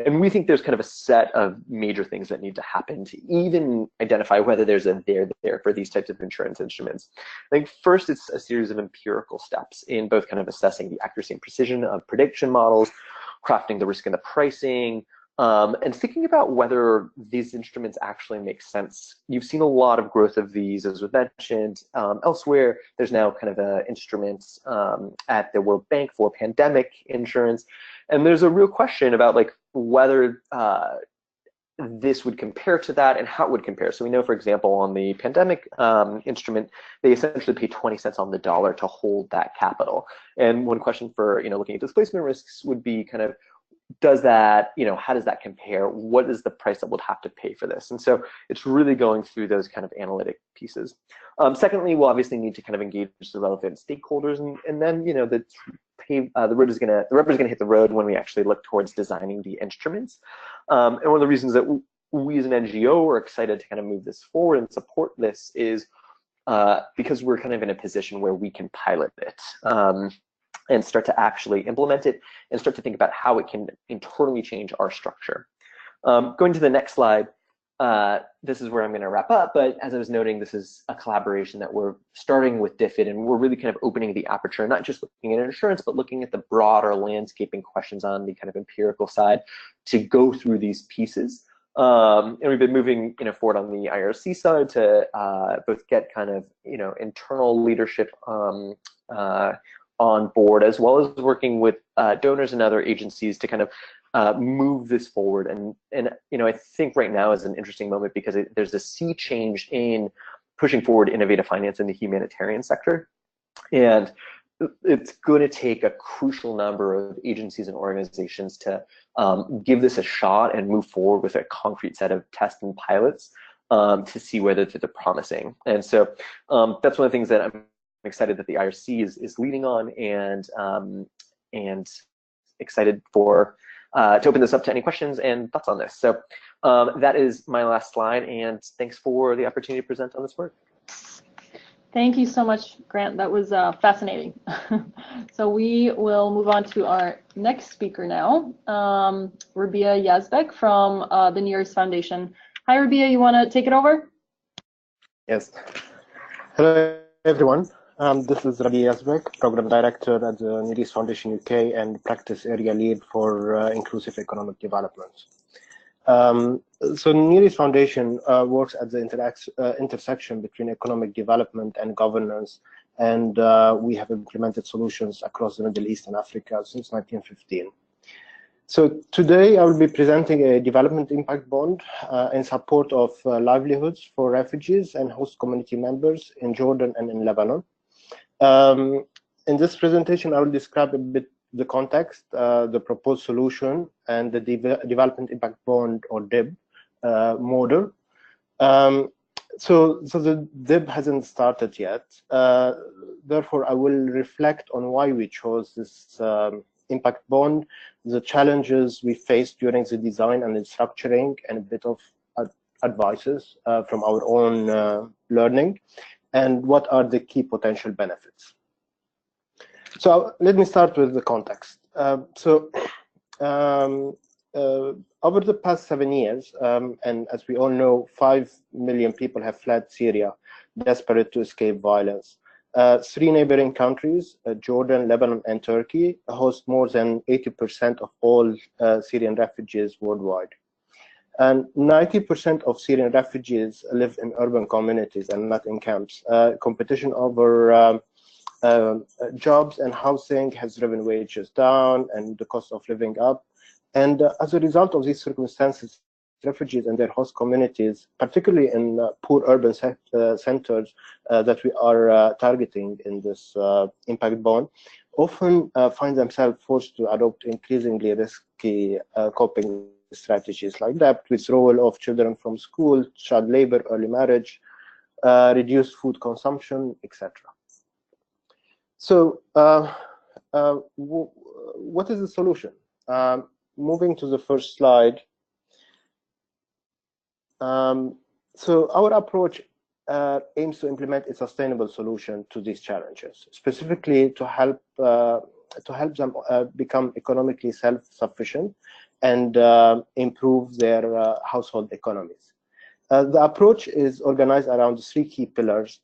And we think there's kind of a set of major things that need to happen to even identify whether there's a there for these types of insurance instruments. I think first, it's a series of empirical steps in both kind of assessing the accuracy and precision of prediction models, crafting the risk and the pricing, and thinking about whether these instruments actually make sense. You've seen a lot of growth of these, as was mentioned elsewhere. There's now kind of instruments at the World Bank for pandemic insurance. And there's a real question about whether this would compare to that and how it would compare. So we know, for example, on the pandemic instrument, they essentially pay 20 cents on the dollar to hold that capital. And one question for looking at displacement risks would be kind of, does that, how does that compare? What is the price that we'll have to pay for this? And so it's really going through those kind of analytic pieces. Secondly, we'll obviously need to kind of engage the relevant stakeholders, and then the rubber's gonna hit the road when we actually look towards designing the instruments. And one of the reasons that we as an NGO are excited to kind of move this forward and support this is because we're kind of in a position where we can pilot it. And start to actually implement it and start to think about how it can internally change our structure. Going to the next slide, this is where I'm going to wrap up, but as I was noting, this is a collaboration that we're starting with DFID, and we're really kind of opening the aperture, not just looking at insurance, but looking at the broader landscaping questions on the kind of empirical side to go through these pieces. And we've been moving forward on the IRC side to both get kind of internal leadership on board, as well as working with donors and other agencies to kind of move this forward. And I think right now is an interesting moment because there's a sea change in pushing forward innovative finance in the humanitarian sector. And it's going to take a crucial number of agencies and organizations to give this a shot and move forward with a concrete set of tests and pilots to see whether they're promising. And so that's one of the things that I'm excited that the IRC is leading on, and excited for to open this up to any questions and thoughts on this. So that is my last slide, and thanks for the opportunity to present on this work. Thank you so much, Grant. That was fascinating. So we will move on to our next speaker now, Rabih Yazbeck from the Nearest Foundation. Hi, Rabih, you want to take it over? Yes. Hello, everyone. This is Rabih Yazbeck, Program Director at the Nearest Foundation UK and Practice Area Lead for Inclusive Economic Development. So Nearest Foundation works at the intersection between economic development and governance, and we have implemented solutions across the Middle East and Africa since 1915. So today I will be presenting a development impact bond in support of livelihoods for refugees and host community members in Jordan and in Lebanon. In this presentation, I will describe a bit the context, the proposed solution, and the development impact bond, or DIB, model. So the DIB hasn't started yet. Therefore, I will reflect on why we chose this impact bond, the challenges we faced during the design and the structuring, and a bit of advices from our own learning, and what are the key potential benefits. So let me start with the context. Over the past 7 years, and as we all know, 5 million people have fled Syria, desperate to escape violence. 3 neighboring countries, Jordan, Lebanon, and Turkey, host more than 80% of all Syrian refugees worldwide. And 90% of Syrian refugees live in urban communities and not in camps. Competition over jobs and housing has driven wages down and the cost of living up. And as a result of these circumstances, refugees and their host communities, particularly in poor urban centers that we are targeting in this impact bond, often find themselves forced to adopt increasingly risky coping strategies like debt, withdrawal of children from school, child labor, early marriage, reduced food consumption, etc. So what is the solution? Moving to the first slide. So our approach aims to implement a sustainable solution to these challenges, specifically to help them become economically self-sufficient and improve their household economies. The approach is organized around 3 key pillars: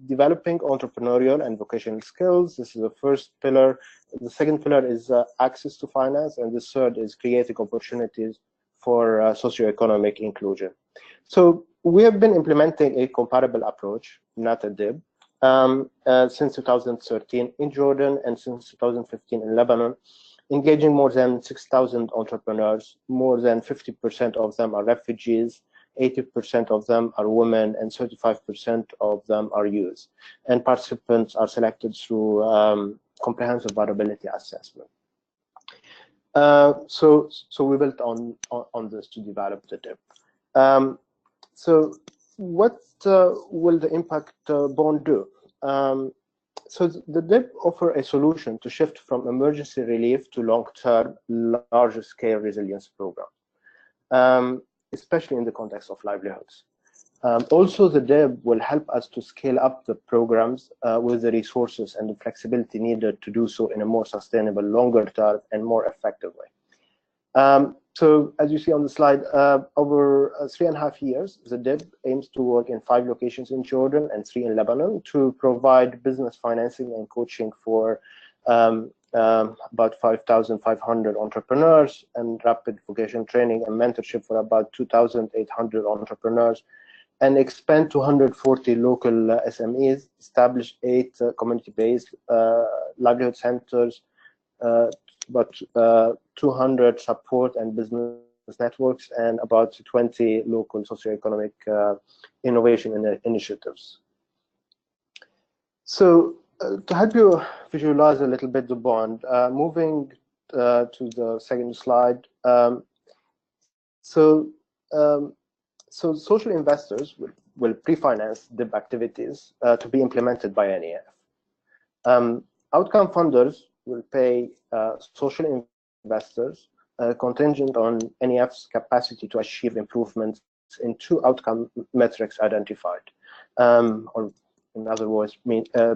developing entrepreneurial and vocational skills. This is the first pillar. The second pillar is access to finance, and the third is creating opportunities for socioeconomic inclusion. So we have been implementing a comparable approach, not a DIB, since 2013 in Jordan and since 2015 in Lebanon, engaging more than 6,000 entrepreneurs. More than 50% of them are refugees, 80% of them are women, and 35% of them are youth. And participants are selected through comprehensive vulnerability assessment. So we built on this to develop the DIB. So what will the impact bond do? So the DIB offer a solution to shift from emergency relief to long-term, larger-scale resilience program, especially in the context of livelihoods. Also, the DIB will help us to scale up the programs with the resources and the flexibility needed to do so in a more sustainable, longer-term, and more effective way. So as you see on the slide, over 3.5 years, the DIB aims to work in 5 locations in Jordan and 3 in Lebanon to provide business financing and coaching for about 5,500 entrepreneurs, and rapid vocational training and mentorship for about 2,800 entrepreneurs, and expand to 140 local SMEs, establish 8 community-based livelihood centers, about 200 support and business networks, and about 20 local socioeconomic innovation initiatives. So to help you visualize a little bit the bond, moving to the second slide. So social investors will pre-finance DIB activities to be implemented by NEF. Outcome funders will pay social investors contingent on NEF's capacity to achieve improvements in 2 outcome metrics identified, or in other words,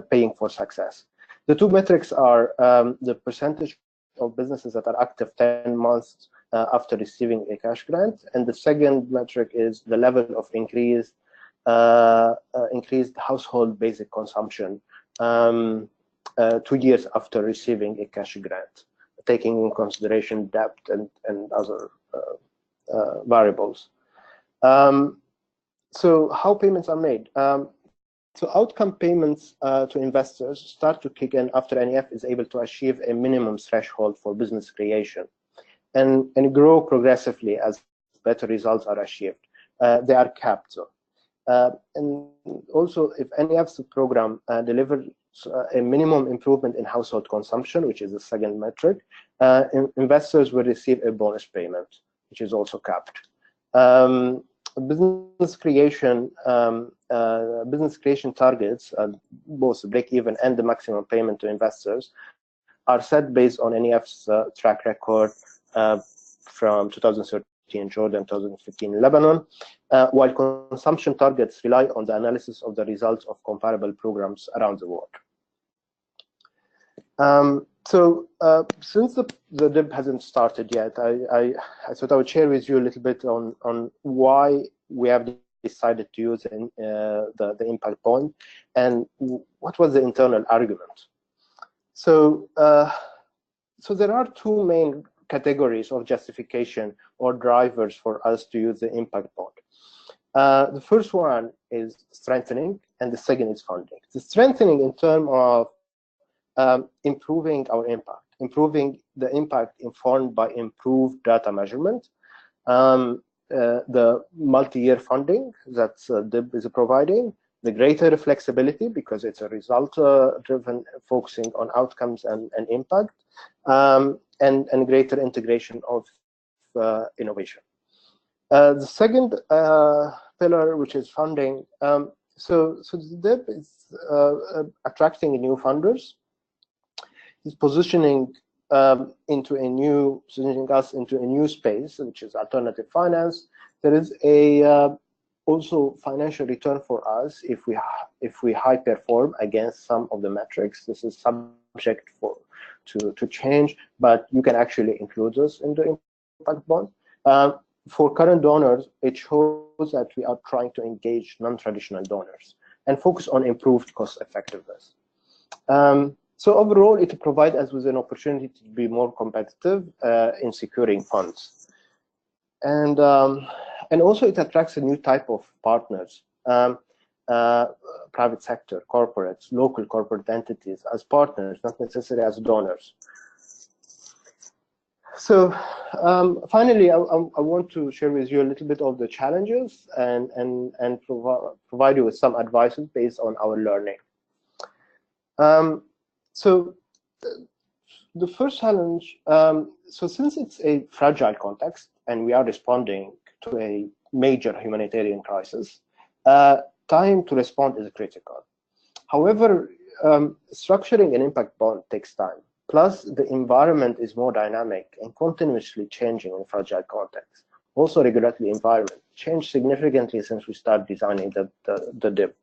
paying for success. The 2 metrics are the percentage of businesses that are active 10 months after receiving a cash grant, and the second metric is the level of increased household basic consumption 2 years after receiving a cash grant, taking in consideration debt and other variables. So how payments are made? So outcome payments to investors start to kick in after NEF is able to achieve a minimum threshold for business creation, and grow progressively as better results are achieved. They are capped. And also, if NEF's program delivers a minimum improvement in household consumption, which is the second metric, investors will receive a bonus payment, which is also capped. Business creation targets, both the break-even and the maximum payment to investors, are set based on NEF's track record from 2013 Jordan, 2015 Lebanon, while consumption targets rely on the analysis of the results of comparable programs around the world. Since the DIB hasn't started yet, I thought I would share with you a little bit on why we have decided to use the impact bond and what was the internal argument. So there are two main categories of justification or drivers for us to use the impact bond. The first one is strengthening, and the second is funding. The strengthening in terms of improving our impact, improving the impact informed by improved data measurement, the multi-year funding that DIB is providing, the greater flexibility because it's a result-driven, focusing on outcomes and impact, and greater integration of innovation. The second pillar, which is funding, so the DIB is attracting new funders. Is positioning positioning us into a new space, which is alternative finance. There is a also financial return for us if we high perform against some of the metrics. This is subject to change, but you can actually include us in the impact bond. For current donors, it shows that we are trying to engage non-traditional donors and focus on improved cost effectiveness. So overall, it provides us with an opportunity to be more competitive in securing funds. And also it attracts a new type of partners, private sector, corporates, local corporate entities as partners, not necessarily as donors. So finally, I want to share with you a little bit of the challenges and provide you with some advices based on our learning. So the first challenge, so since it's a fragile context and we are responding to a major humanitarian crisis, time to respond is critical. However, structuring an impact bond takes time. Plus, the environment is more dynamic and continuously changing in fragile context. Also, regulatory environment changed significantly since we started designing the DIB.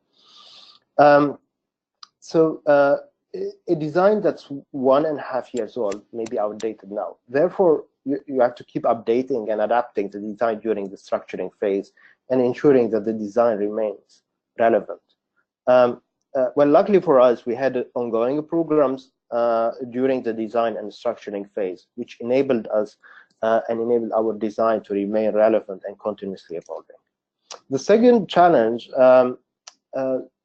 A design that's 1.5 years old may be outdated now. Therefore, you have to keep updating and adapting the design during the structuring phase and ensuring that the design remains relevant. Well, luckily for us, we had ongoing programs during the design and structuring phase, which enabled us and enabled our design to remain relevant and continuously evolving. The second challenge,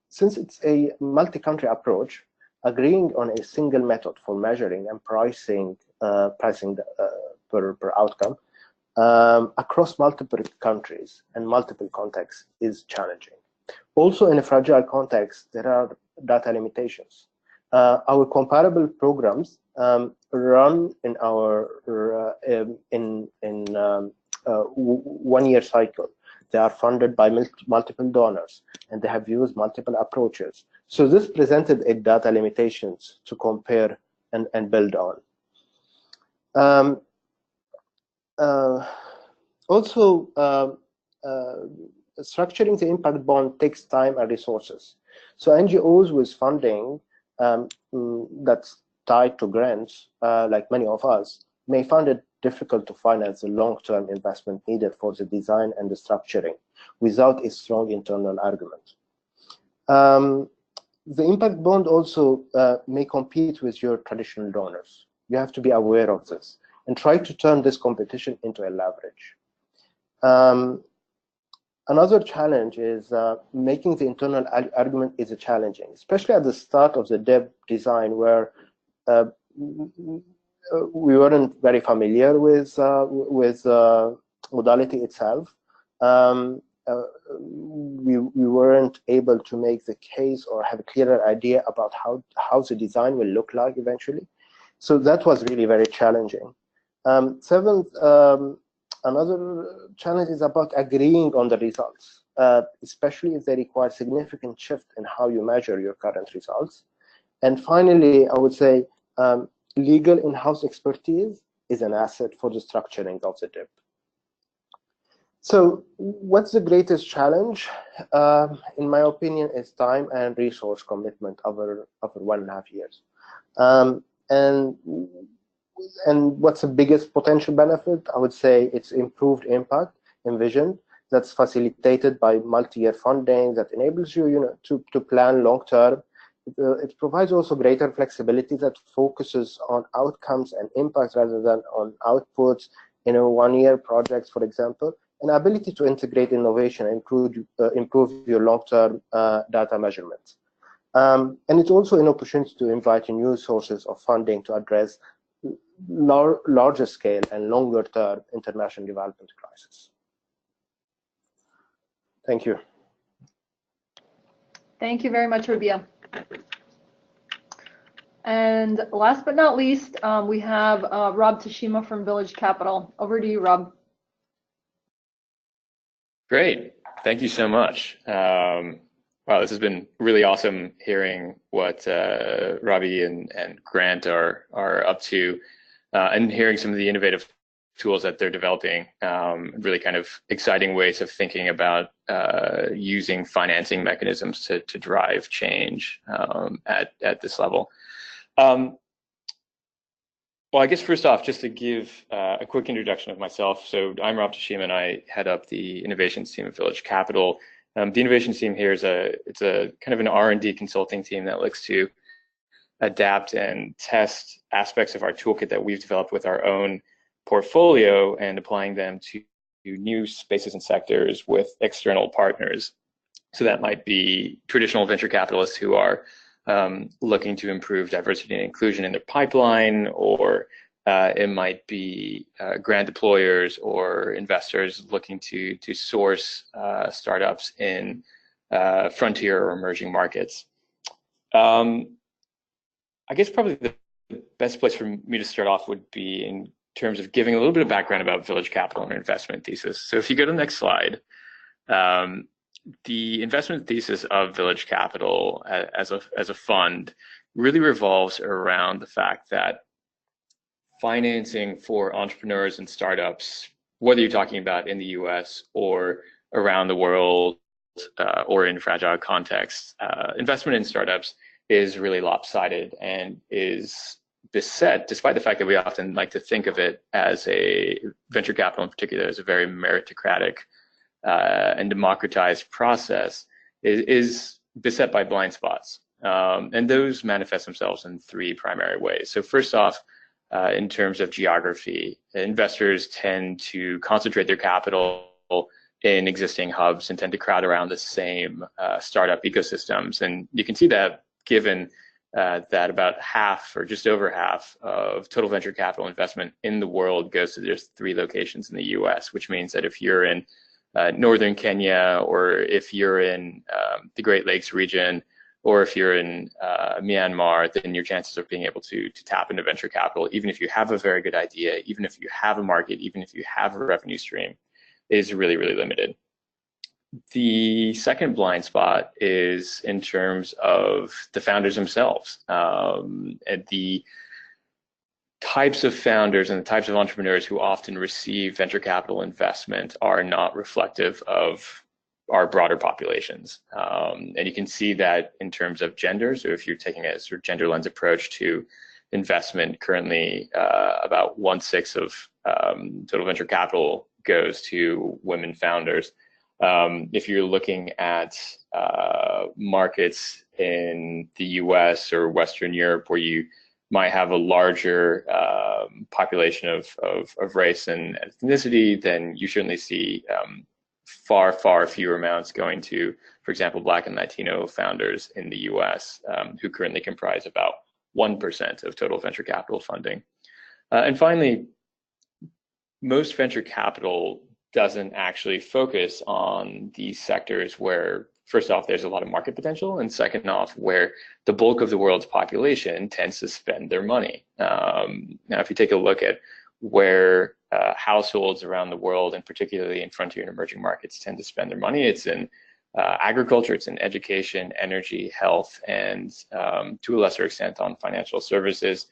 since it's a multi-country approach, agreeing on a single method for measuring and pricing per outcome across multiple countries and multiple contexts is challenging. Also, in a fragile context, there are data limitations. Our comparable programs run in our 1-year cycle. They are funded by multiple donors, and they have used multiple approaches. So this presented a data limitations to compare and build on. Also, structuring the impact bond takes time and resources. So NGOs with funding that's tied to grants, like many of us, may find it difficult to finance the long-term investment needed for the design and the structuring without a strong internal argument. The impact bond also may compete with your traditional donors. You have to be aware of this and try to turn this competition into a leverage. Another challenge is making the internal argument is challenging, especially at the start of the DIB design, where we weren't very familiar with modality itself. we weren't able to make the case or have a clearer idea about how the design will look like eventually. So that was really very challenging. Seventh, another challenge is about agreeing on the results, especially if they require significant shift in how you measure your current results. And finally, I would say legal in-house expertise is an asset for the structuring of the DIP. So what's the greatest challenge? In my opinion, is time and resource commitment over 1.5 years. And what's the biggest potential benefit? I would say it's improved impact envisioned that's facilitated by multi-year funding that enables you, to plan long-term. It provides also greater flexibility that focuses on outcomes and impact rather than on outputs in a one-year projects, for example. An ability to integrate innovation and improve your long-term data measurements. And it's also an opportunity to invite new sources of funding to address larger scale and longer-term international development crisis. Thank you. Thank you very much, Rabih. And last but not least, we have Rob Tashima from Village Capital. Over to you, Rob. Great. Thank you so much. Wow, this has been really awesome hearing what Rabih and Grant are up to, and hearing some of the innovative tools that they're developing, really kind of exciting ways of thinking about using financing mechanisms to drive change at this level. Well, I guess first off, just to give a quick introduction of myself. So I'm Rob Tashima, and I head up the innovations team at Village Capital. The innovations team here is it's a kind of an R&D consulting team that looks to adapt and test aspects of our toolkit that we've developed with our own portfolio and applying them to new spaces and sectors with external partners. So that might be traditional venture capitalists who are looking to improve diversity and inclusion in their pipeline, or it might be grant deployers or investors looking to source startups in frontier or emerging markets. I guess probably the best place for me to start off would be in terms of giving a little bit of background about Village Capital and our investment thesis. So if you go to the next slide, the investment thesis of Village Capital as a fund really revolves around the fact that financing for entrepreneurs and startups, whether you're talking about in the US or around the world or in fragile contexts, investment in startups is really lopsided and is beset, despite the fact that we often like to think of it as a venture capital in particular as a very meritocratic and democratized process, is beset by blind spots. And those manifest themselves in three primary ways. So first off, in terms of geography, investors tend to concentrate their capital in existing hubs and tend to crowd around the same startup ecosystems. And you can see that given that about half or just over half of total venture capital investment in the world goes to just 3 locations in the US, which means that if you're in northern Kenya, or if you're in the Great Lakes region, or if you're in Myanmar, then your chances of being able to tap into venture capital, even if you have a very good idea, even if you have a market, even if you have a revenue stream, is really, really limited. The second blind spot is in terms of the founders themselves. And the types of founders and the types of entrepreneurs who often receive venture capital investment are not reflective of our broader populations. And you can see that in terms of gender. So if you're taking a sort of gender lens approach to investment, currently about 1/6 of total venture capital goes to women founders. If you're looking at markets in the US or Western Europe, where you might have a larger population of race and ethnicity, then you certainly see far fewer amounts going to, for example, Black and Latino founders in the US, who currently comprise about 1% of total venture capital funding. And finally, most venture capital doesn't actually focus on these sectors where, first off, there's a lot of market potential, and second off, where the bulk of the world's population tends to spend their money. Now, if you take a look at where households around the world, and particularly in frontier and emerging markets, tend to spend their money, it's in agriculture, it's in education, energy, health, and to a lesser extent on financial services.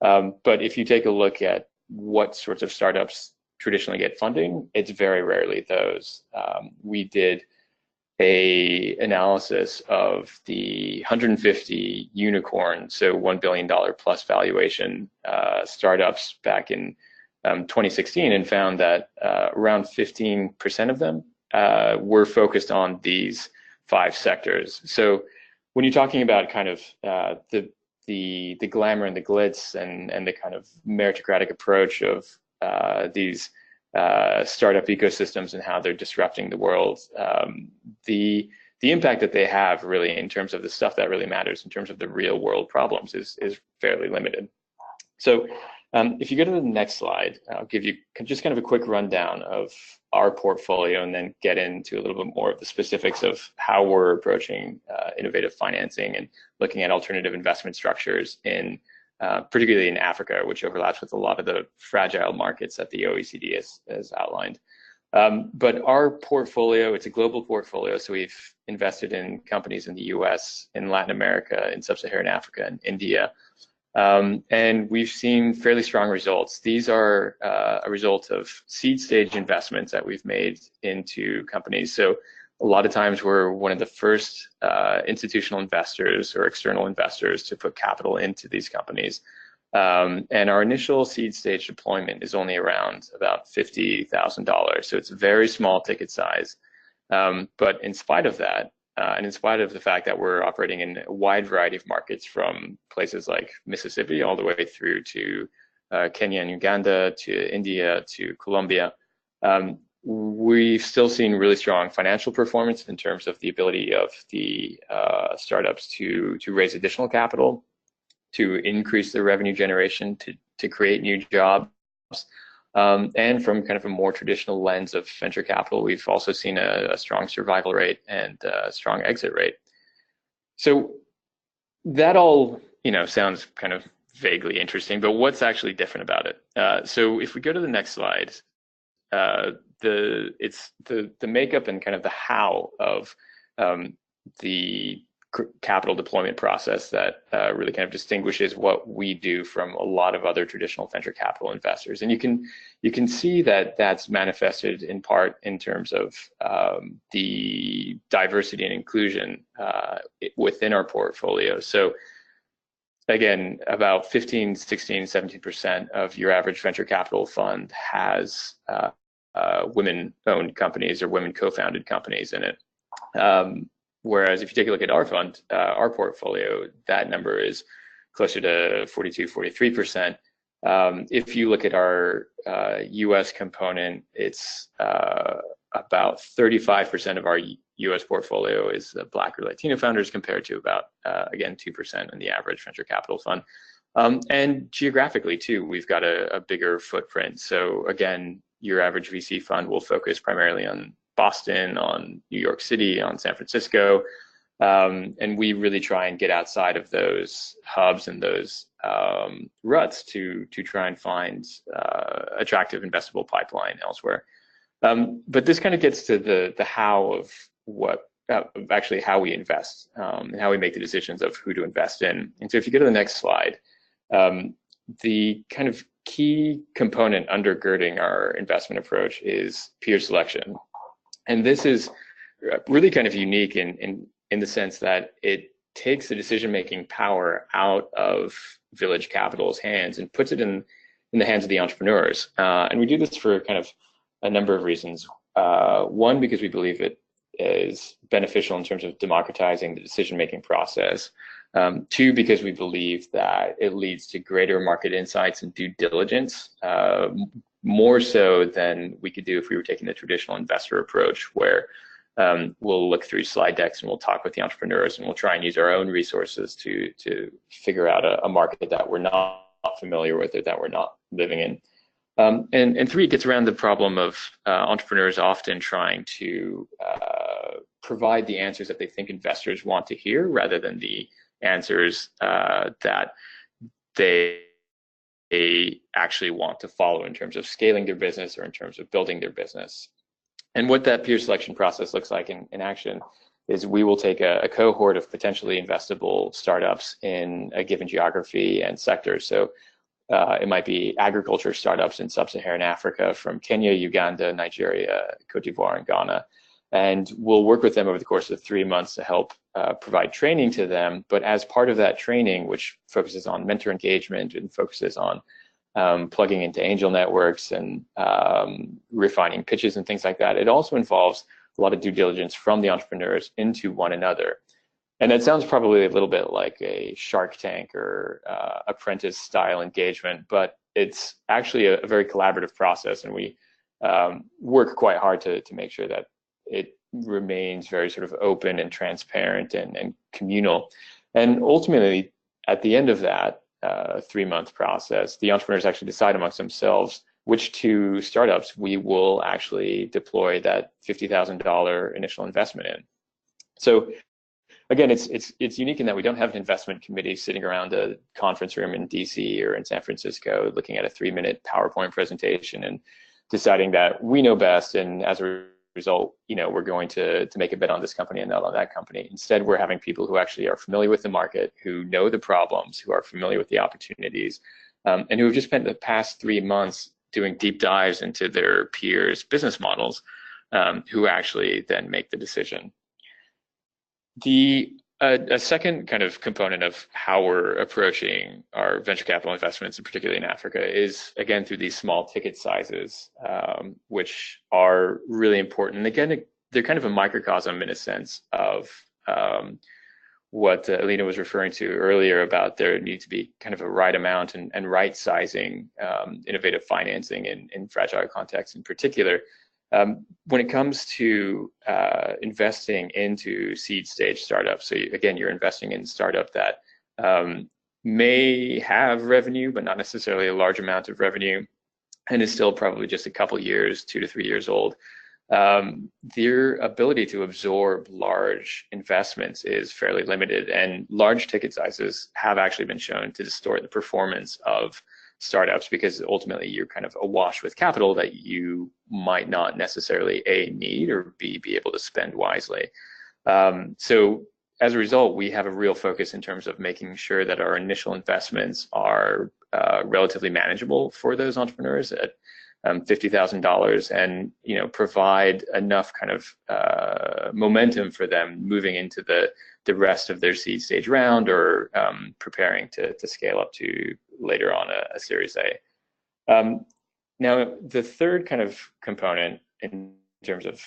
But if you take a look at what sorts of startups traditionally get funding, it's very rarely those. We did a analysis of the 150 unicorn, so $1 billion plus valuation startups back in 2016, and found that around 15% of them were focused on these 5 sectors. So when you're talking about kind of the glamour and the glitz and the kind of meritocratic approach of these startup ecosystems and how they're disrupting the world, the impact that they have really in terms of the stuff that really matters, in terms of the real world problems, is fairly limited. So if you go to the next slide, I'll give you just kind of a quick rundown of our portfolio and then get into a little bit more of the specifics of how we're approaching innovative financing and looking at alternative investment structures in particularly in Africa, which overlaps with a lot of the fragile markets that the OECD has outlined. But our portfolio, it's a global portfolio, so we've invested in companies in the US, in Latin America, in Sub-Saharan Africa, and India. And we've seen fairly strong results. These are a result of seed stage investments that we've made into companies. So a lot of times we're one of the first institutional investors or external investors to put capital into these companies. And our initial seed stage deployment is only around about $50,000. So it's a very small ticket size. But in spite of that, and in spite of the fact that we're operating in a wide variety of markets, from places like Mississippi all the way through to Kenya and Uganda, to India, to Colombia, we've still seen really strong financial performance in terms of the ability of the startups to raise additional capital, to increase their revenue generation, to create new jobs. And from kind of a more traditional lens of venture capital, we've also seen a strong survival rate and a strong exit rate. So that all, sounds kind of vaguely interesting, but what's actually different about it? So if we go to the next slide, it's the makeup and kind of the how of the capital deployment process that really kind of distinguishes what we do from a lot of other traditional venture capital investors. And you can see that that's manifested in part in terms of the diversity and inclusion within our portfolio. So again, about 15, 16, 17% of your average venture capital fund has women-owned companies or women co-founded companies in it. Whereas if you take a look at our fund, our portfolio, that number is closer to 42, 43%. If you look at our US component, it's about 35% of our US portfolio is Black or Latino founders, compared to about, again, 2% in the average venture capital fund. And geographically too, we've got a bigger footprint. So again, your average VC fund will focus primarily on Boston, on New York City, on San Francisco, and we really try and get outside of those hubs and those ruts to try and find attractive investable pipeline elsewhere. But this kind of gets to the how of what actually how we invest and how we make the decisions of who to invest in. And so if you go to the next slide, the kind of key component undergirding our investment approach is peer selection. And this is really kind of unique in the sense that it takes the decision-making power out of Village Capital's hands and puts it in the hands of the entrepreneurs. And we do this for kind of a number of reasons. One, because we believe it is beneficial in terms of democratizing the decision-making process. Two, because we believe that it leads to greater market insights and due diligence, more so than we could do if we were taking the traditional investor approach, where we'll look through slide decks and we'll talk with the entrepreneurs and we'll try and use our own resources to figure out a market that we're not familiar with or that we're not living in. And three, it gets around the problem of entrepreneurs often trying to provide the answers that they think investors want to hear rather than the answers that they actually want to follow in terms of scaling their business or in terms of building their business. And what that peer selection process looks like in action is we will take a cohort of potentially investable startups in a given geography and sector. So it might be agriculture startups in sub-Saharan Africa from Kenya, Uganda, Nigeria, Cote d'Ivoire, and Ghana. And we'll work with them over the course of 3 months to help provide training to them. But as part of that training, which focuses on mentor engagement and focuses on plugging into angel networks and refining pitches and things like that, it also involves a lot of due diligence from the entrepreneurs into one another. And that sounds probably a little bit like a Shark Tank or apprentice style engagement, but it's actually a very collaborative process, and we work quite hard to make sure that it remains very sort of open and transparent and communal. And ultimately, at the end of that 3-month process, the entrepreneurs actually decide amongst themselves which 2 startups we will actually deploy that $50,000 initial investment in. So again, it's unique in that we don't have an investment committee sitting around a conference room in DC or in San Francisco looking at a 3-minute PowerPoint presentation and deciding that we know best, and as a result, we're going to make a bet on this company and not on that company. Instead, we're having people who actually are familiar with the market, who know the problems, who are familiar with the opportunities, and who have just spent the past 3 months doing deep dives into their peers' business models, who actually then make the decision. A second kind of component of how we're approaching our venture capital investments, and particularly in Africa, is again through these small ticket sizes, which are really important. And again, they're kind of a microcosm in a sense of what Elina was referring to earlier about there need to be kind of a right amount and right sizing innovative financing in fragile contexts in particular. When it comes to investing into seed stage startups, so again, you're investing in a startup that may have revenue, but not necessarily a large amount of revenue, and is still probably just a couple years, 2 to 3 years old. Their ability to absorb large investments is fairly limited, and large ticket sizes have actually been shown to distort the performance of startups, because ultimately you're kind of awash with capital that you might not necessarily A, need, or B, be able to spend wisely. So as a result, we have a real focus in terms of making sure that our initial investments are relatively manageable for those entrepreneurs at $50,000, and provide enough kind of momentum for them moving into the rest of their seed stage round, or preparing to scale up to later on a Series A. Now, the third kind of component in terms of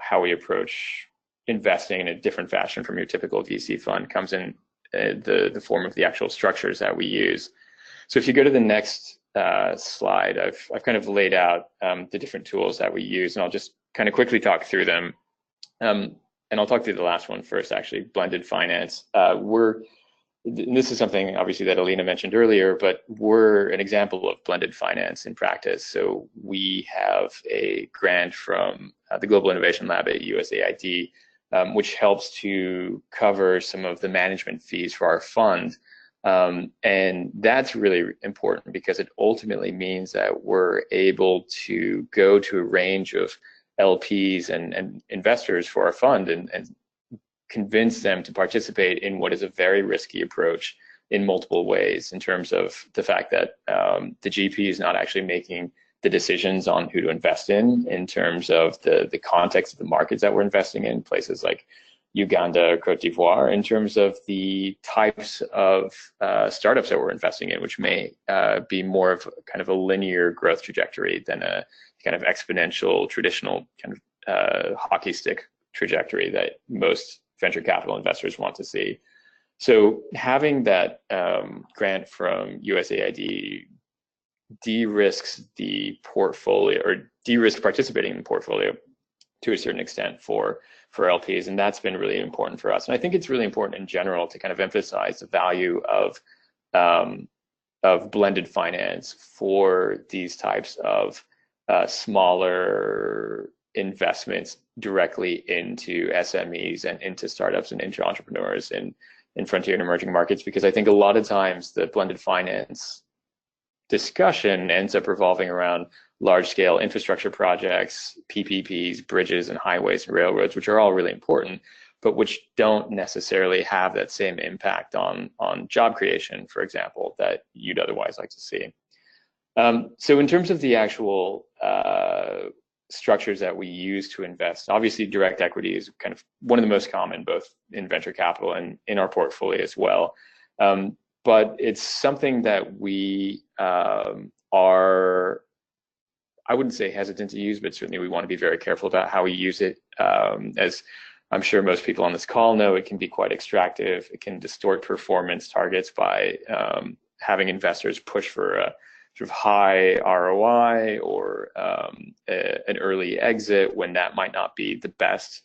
how we approach investing in a different fashion from your typical VC fund comes in the form of the actual structures that we use. So if you go to the next slide, I've kind of laid out the different tools that we use, and I'll just kind of quickly talk through them. And I'll talk through the last one first, actually, blended finance. This is something obviously that Elina mentioned earlier, but we're an example of blended finance in practice. So we have a grant from the Global Innovation Lab at USAID, which helps to cover some of the management fees for our fund. And that's really important because it ultimately means that we're able to go to a range of LPs and investors for our fund and convince them to participate in what is a very risky approach in multiple ways, in terms of the fact that the GP is not actually making the decisions on who to invest in terms of the context of the markets that we're investing in, places like Uganda or Cote d'Ivoire, in terms of the types of startups that we're investing in, which may be more of kind of a linear growth trajectory than a kind of exponential, traditional kind of hockey stick trajectory that most venture capital investors want to see. So having that grant from USAID de-risks the portfolio, or de-risks participating in the portfolio to a certain extent for LPs, and that's been really important for us. And I think it's really important in general to kind of emphasize the value of blended finance for these types of smaller investments directly into SMEs and into startups and into entrepreneurs in frontier and emerging markets, because I think a lot of times the blended finance discussion ends up revolving around large-scale infrastructure projects, PPPs, bridges and highways and railroads, which are all really important, but which don't necessarily have that same impact on job creation, for example, that you'd otherwise like to see. So in terms of the actual structures that we use to invest, obviously direct equity is kind of one of the most common, both in venture capital and in our portfolio as well. But it's something that we are, I wouldn't say hesitant to use, but certainly we want to be very careful about how we use it. As I'm sure most people on this call know, it can be quite extractive. It can distort performance targets by having investors push for a sort of high ROI or an early exit when that might not be the best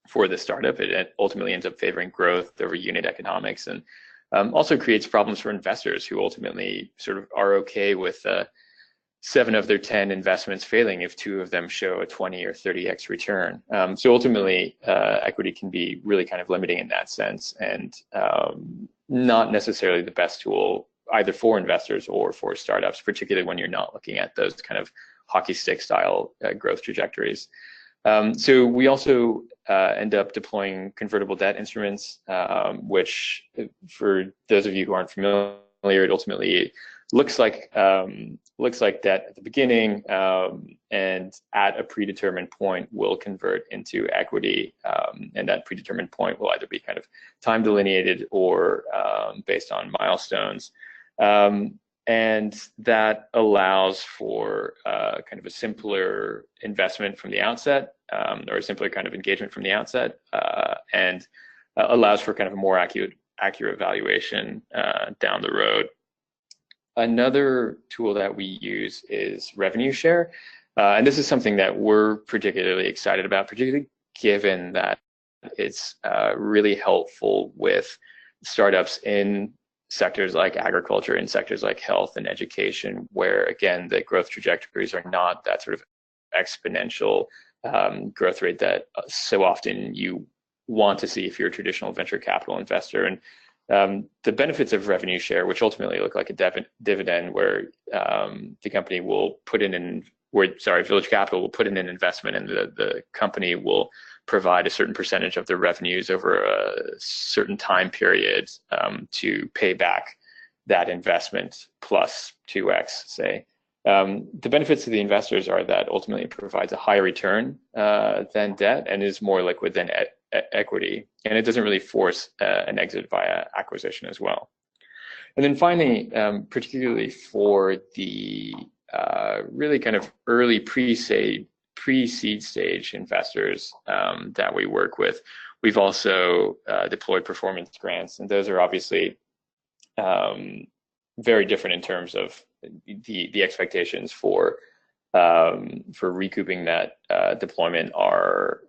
for the startup. It ultimately ends up favoring growth over unit economics, and also creates problems for investors who ultimately sort of are okay with 7 of their 10 investments failing if 2 of them show a 20 or 30x return. So ultimately, equity can be really kind of limiting in that sense, and not necessarily the best tool either for investors or for startups, particularly when you're not looking at those kind of hockey stick style growth trajectories. So we also end up deploying convertible debt instruments, which, for those of you who aren't familiar, it ultimately looks like debt at the beginning, and at a predetermined point will convert into equity, and that predetermined point will either be kind of time delineated or based on milestones. And that allows for kind of a simpler investment from the outset, or a simpler kind of engagement from the outset, and allows for kind of a more accurate valuation down the road. Another tool that we use is revenue share, and this is something that we're particularly excited about, particularly given that it's really helpful with startups in sectors like agriculture, in sectors like health and education, where again the growth trajectories are not that sort of exponential growth rate that so often you want to see if you're a traditional venture capital investor. And the benefits of revenue share, which ultimately look like a dividend, where the company will put in Village Capital will put in an investment, and the company will provide a certain percentage of their revenues over a certain time period to pay back that investment plus 2x, say. The benefits to the investors are that ultimately it provides a higher return than debt and is more liquid than equity, and it doesn't really force an exit via acquisition as well. And then finally, particularly for the really kind of early pre-seed stage investors that we work with, we've also deployed performance grants, and those are obviously very different in terms of the expectations for recouping that deployment are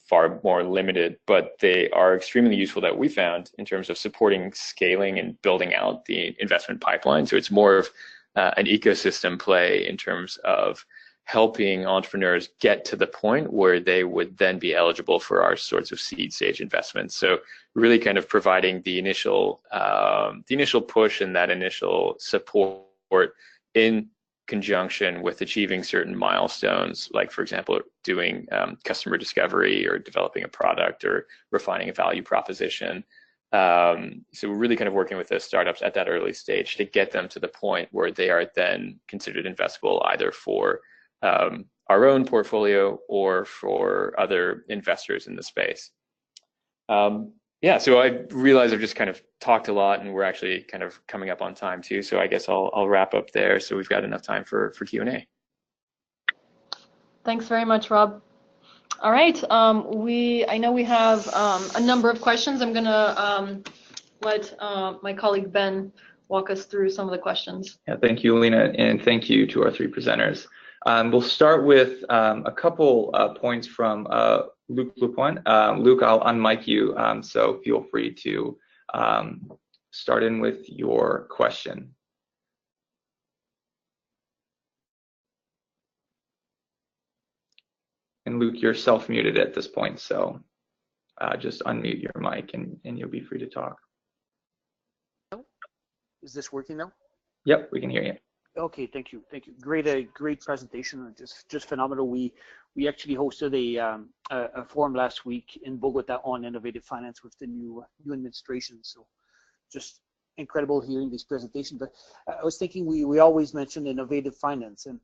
far more limited, but they are extremely useful, that we found, in terms of supporting scaling and building out the investment pipeline. So it's more of an ecosystem play in terms of helping entrepreneurs get to the point where they would then be eligible for our sorts of seed stage investments. So really kind of providing the initial push and that initial support in conjunction with achieving certain milestones, like, for example, doing customer discovery or developing a product or refining a value proposition. So we're really kind of working with those startups at that early stage to get them to the point where they are then considered investable, either for our own portfolio or for other investors in the space. Yeah, so I realize I've just kind of talked a lot, and we're actually kind of coming up on time too. So I guess I'll wrap up there, so we've got enough time for Q&A. Thanks very much, Rob. All right, I know we have a number of questions. I'm gonna let my colleague Ben walk us through some of the questions. Yeah, thank you, Elina, and thank you to our 3 presenters. We'll start with a couple points from Luke Lupoint. Luke, I'll unmic you, so feel free to start in with your question. And Luke, you're self-muted at this point, so just unmute your mic and you'll be free to talk. Is this working now? Yep, we can hear you. Okay, thank you. Great presentation, just phenomenal. We actually hosted a forum last week in Bogota on innovative finance with the new administration. So just incredible hearing this presentation. But I was thinking we always mention innovative finance, and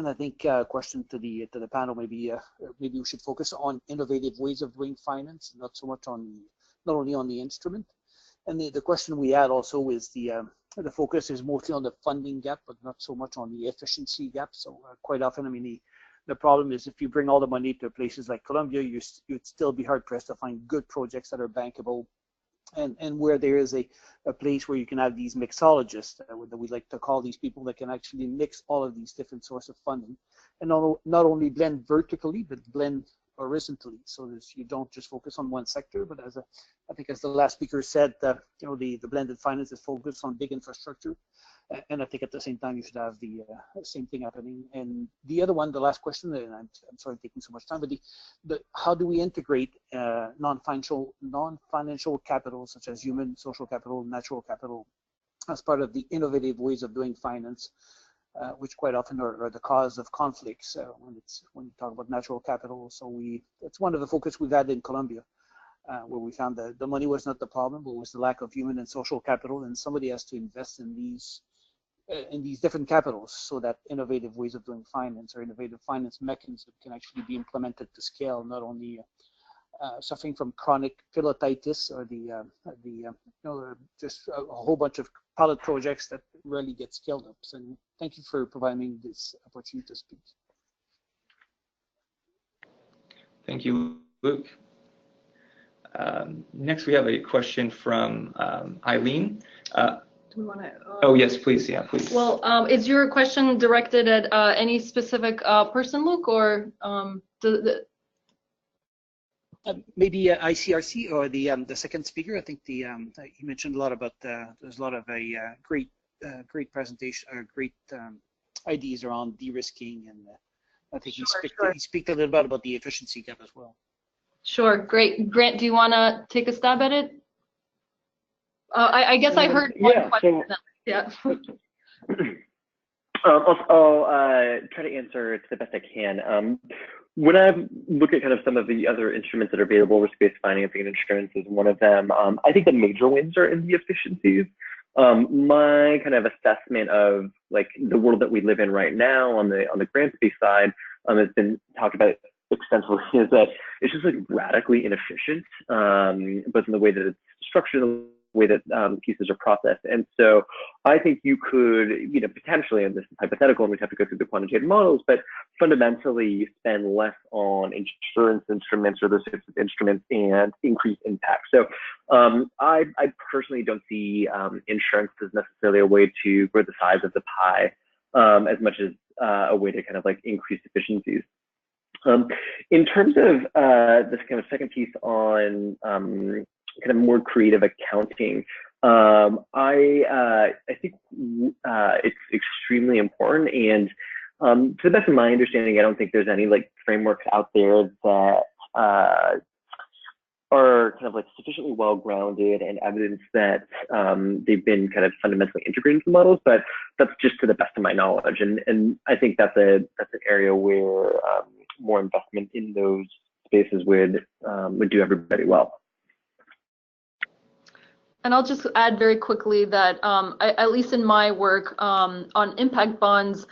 I think question to the panel, maybe we should focus on innovative ways of doing finance, not so much on not only on the instrument. And the question we had also is the focus is mostly on the funding gap, but not so much on the efficiency gap. So quite often, I mean, the problem is if you bring all the money to places like Colombia, you'd still be hard pressed to find good projects that are bankable, and where there is a place where you can have these mixologists, that we like to call these people that can actually mix all of these different sources of funding, and not only blend vertically, but blend horizontally, so that you don't just focus on one sector, but I think as the last speaker said, you know, the blended finance is focused on big infrastructure, and I think at the same time you should have the same thing happening. And the other one, the last question, and I'm sorry taking so much time, but how do we integrate non-financial capital such as human, social capital, natural capital as part of the innovative ways of doing finance? Which quite often are the cause of conflicts when you talk about natural capital. So it's one of the focus we've had in Colombia, where we found that the money was not the problem, but was the lack of human and social capital, and somebody has to invest in these different capitals so that innovative ways of doing finance or innovative finance mechanisms can actually be implemented to scale, not only suffering from chronic pilotitis or just a whole bunch of pilot projects that rarely get scaled up. So thank you for providing me this opportunity to speak. Thank you, Luke. Next, we have a question from Eileen. Do we want to? Oh yes, please. Yeah, please. Well, is your question directed at any specific person, Luke, or maybe ICRC or the second speaker? I think he mentioned a lot about there's a lot of great presentation or great ideas around de-risking, and I think he speak a little bit about the efficiency gap as well. Sure, great. Grant, do you want to take a stab at it? I guess I heard one question. Yeah. I'll try to answer it to the best I can. When I look at kind of some of the other instruments that are available, risk-based financing and insurance is one of them. I think the major wins are in the efficiencies. My kind of assessment of like the world that we live in right now on the grant-based side has been talked about extensively, is that it's just like radically inefficient, both in the way that it's structured, the way that pieces are processed. And so I think you could, you know, potentially, and this is hypothetical and we'd have to go through the quantitative models, but fundamentally spend less on insurance instruments or those types of instruments and increase impact. So I personally don't see insurance as necessarily a way to grow the size of the pie as much as a way to kind of like increase efficiencies. In terms of this kind of second piece on kind of more creative accounting, I think it's extremely important, and to the best of my understanding, I don't think there's any like frameworks out there that are kind of like sufficiently well grounded and evidence that they've been kind of fundamentally integrated into models, but that's just to the best of my knowledge, and I think that's an area where more investment in those spaces would do everybody well. And I'll just add very quickly that at least in my work on impact bonds,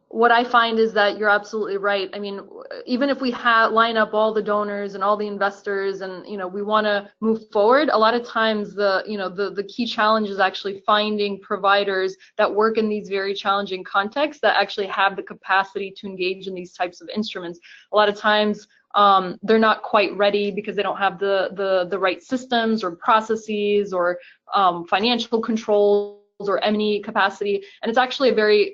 what I find is that you're absolutely right. I mean, even if we line up all the donors and all the investors, and we want to move forward, a lot of times the key challenge is actually finding providers that work in these very challenging contexts that actually have the capacity to engage in these types of instruments. A lot of times they're not quite ready because they don't have the right systems or processes or financial controls or M&E capacity, and it's actually a very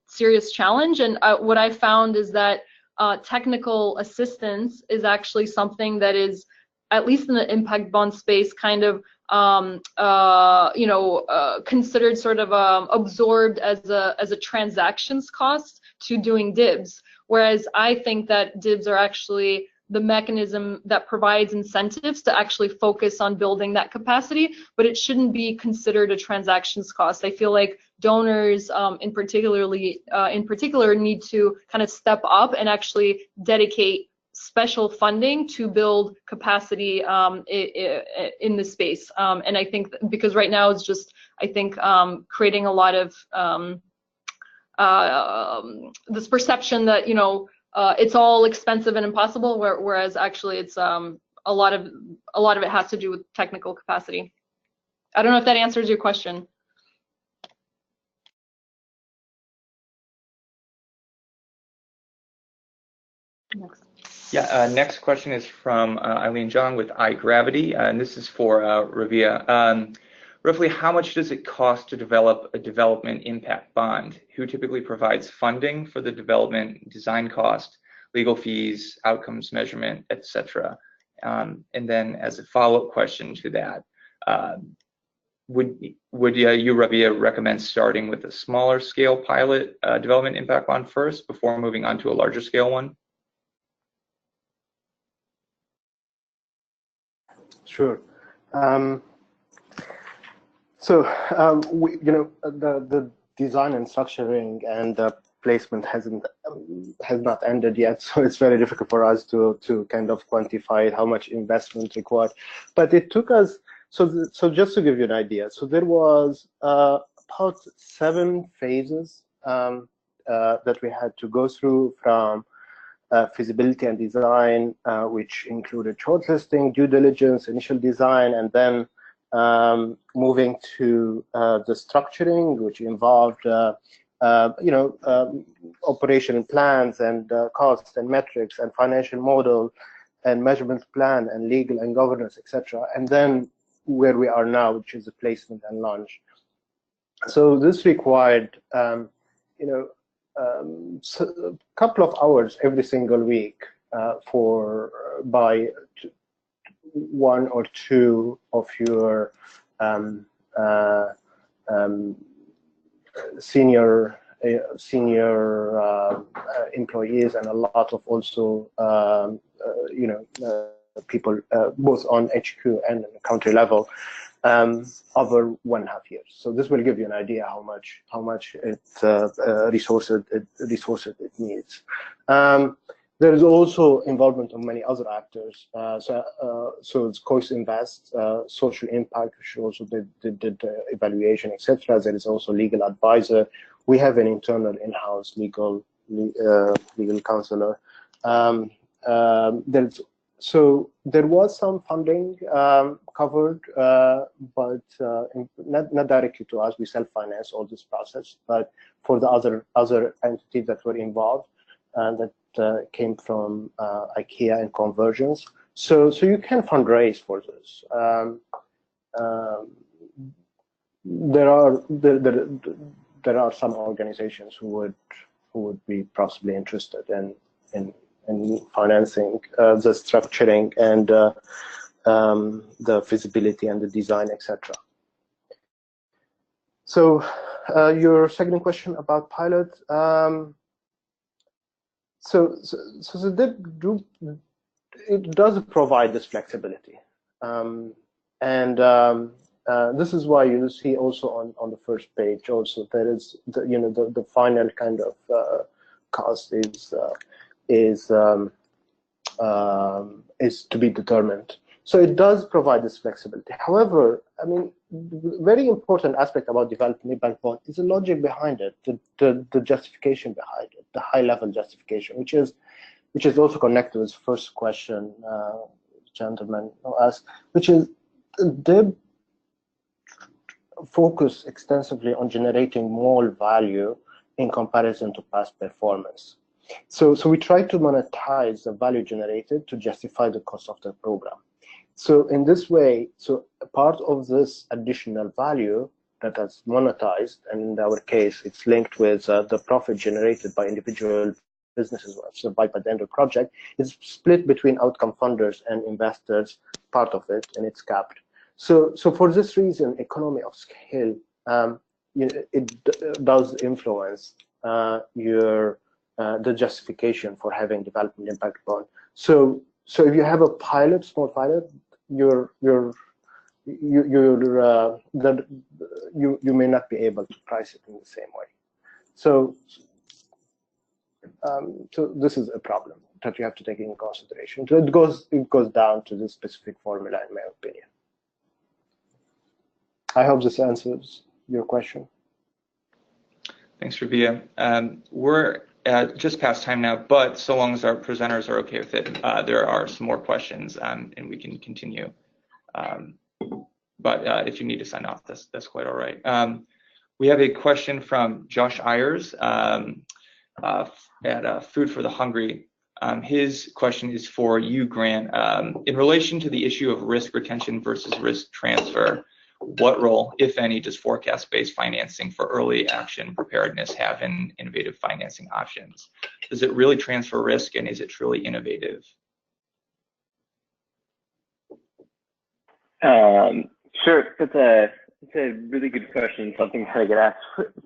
serious challenge. And what I found is that technical assistance is actually something that is, at least in the impact bond space, kind of considered sort of absorbed as a transactions cost to doing DIBs. Whereas I think that DIBs are actually the mechanism that provides incentives to actually focus on building that capacity, but it shouldn't be considered a transactions cost. I feel like donors in particular need to kind of step up and actually dedicate special funding to build capacity in this space. And I think because right now it's just, I think, creating a lot of this perception that, it's all expensive and impossible, whereas actually it's a lot of it has to do with technical capacity. I don't know if that answers your question. Next. Yeah, next question is from Eileen Zhang with iGravity, and this is for Rabih. Roughly how much does it cost to develop a development impact bond? Who typically provides funding for the development, design cost, legal fees, outcomes measurement, etc.? And then as a follow-up question to that, would you, Rabih, recommend starting with a smaller scale pilot development impact bond first before moving on to a larger scale one? Sure. The design and structuring and placement has not ended yet, so it's very difficult for us to kind of quantify how much investment required. But it took us, so just to give you an idea, so there was about 7 phases that we had to go through, from feasibility and design, which included shortlisting, due diligence, initial design, and then moving to the structuring, which involved operation plans and costs and metrics and financial model and measurement plan and legal and governance, etc. And then where we are now, which is the placement and launch. So this required a couple of hours every single week by 1 or 2 of your senior employees, and a lot of also people both on HQ and country level over 1.5 years. So this will give you an idea how much resources it needs. There is also involvement of many other actors. So it's Coast Invest, social impact, which also did evaluation, etc. There is also legal advisor. We have an internal in-house legal counselor. So there was some funding covered, but not directly to us. We self-finance all this process, but for the other entities that were involved, that came from IKEA and Convergence. So you can fundraise for this. There are some organizations who would be possibly interested in financing the structuring and the feasibility and the design, etc. So your second question about pilot. So the DIB group, it does provide this flexibility, this is why you see also on the first page also there is the final kind of cost is to be determined. So it does provide this flexibility. However, I mean, very important aspect about developing a bank bond is the logic behind it, the justification behind it, the high-level justification, which is also connected with the first question gentleman asked, which is they focus extensively on generating more value in comparison to past performance. So we try to monetize the value generated to justify the cost of the program. So in this way, so a part of this additional value that is monetized, and in our case, it's linked with the profit generated by individual businesses by the end of the project, is split between outcome funders and investors, part of it, and it's capped. So for this reason, economy of scale, it does influence the justification for having development impact bond. So if you have a small pilot, you may not be able to price it in the same way. So this is a problem that you have to take into consideration. So it goes down to this specific formula, in my opinion. I hope this answers your question. Thanks, Rabih. We're just past time now, but so long as our presenters are okay with it, there are some more questions, and we can continue. But if you need to sign off, that's quite all right. We have a question from Josh Ayers at Food for the Hungry. His question is for you, Grant. In relation to the issue of risk retention versus risk transfer, what role, if any, does forecast-based financing for early action preparedness have in innovative financing options? Does it really transfer risk, and is it truly innovative? Sure, it's a really good question, something that I get asked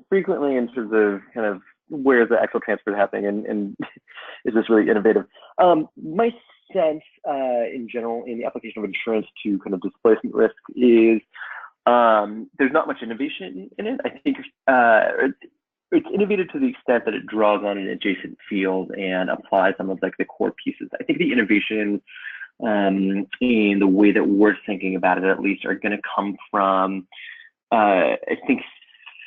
frequently in terms of kind of where the actual transfer is happening, and is this really innovative? My sense in general in the application of insurance to kind of displacement risk is there's not much innovation in it. I think it's innovative to the extent that it draws on an adjacent field and applies some of like the core pieces. I think the innovation in the way that we're thinking about it, at least, are going to come from I think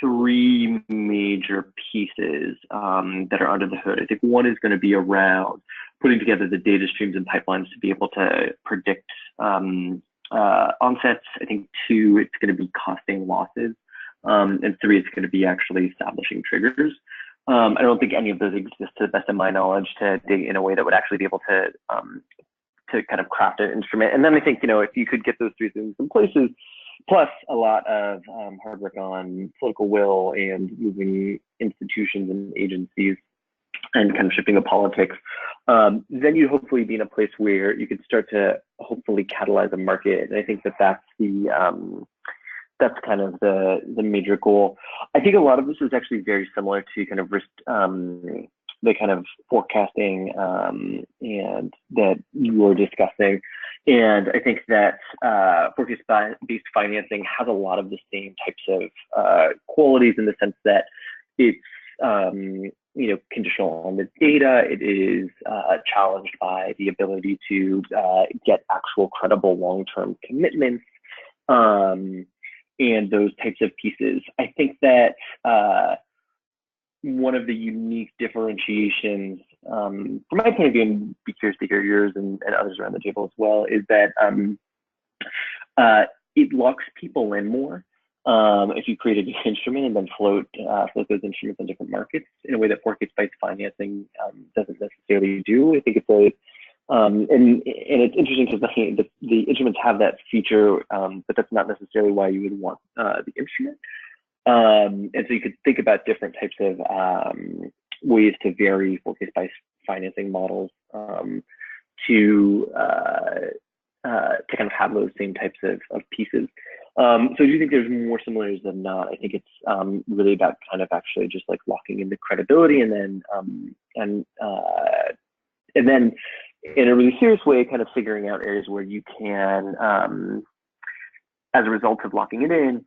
three major pieces that are under the hood. I think one is going to be around putting together the data streams and pipelines to be able to predict onsets. I think two, it's going to be costing losses, and three, it's going to be actually establishing triggers. I don't think any of those exist, to the best of my knowledge, to dig in a way that would actually be able to kind of craft an instrument. And then I think, if you could get those three things in places, plus a lot of hard work on political will and moving institutions and agencies and kind of shifting the politics, then you hopefully be in a place where you could start to hopefully catalyze a market. And I think that that's kind of the major goal. I think a lot of this is actually very similar to kind of risk, the kind of forecasting and that you were discussing. And I think that forecast-based financing has a lot of the same types of qualities, in the sense that it's conditional on the data. It is challenged by the ability to get actual credible long-term commitments, and those types of pieces. I think that one of the unique differentiations, from my point of view, and be curious to hear yours and others around the table as well, is that it locks people in more if you create a new instrument and then float those instruments in different markets in a way that forecast-based financing doesn't necessarily do. I think it's and it's interesting because the instruments have that feature, but that's not necessarily why you would want the instrument. And so you could think about different types of ways to vary forecast-based financing models to kind of have those same types of pieces. So I do think there's more similarities than not. I think it's really about kind of actually just like locking in the credibility, and then in a really serious way, kind of figuring out areas where you can, as a result of locking it in,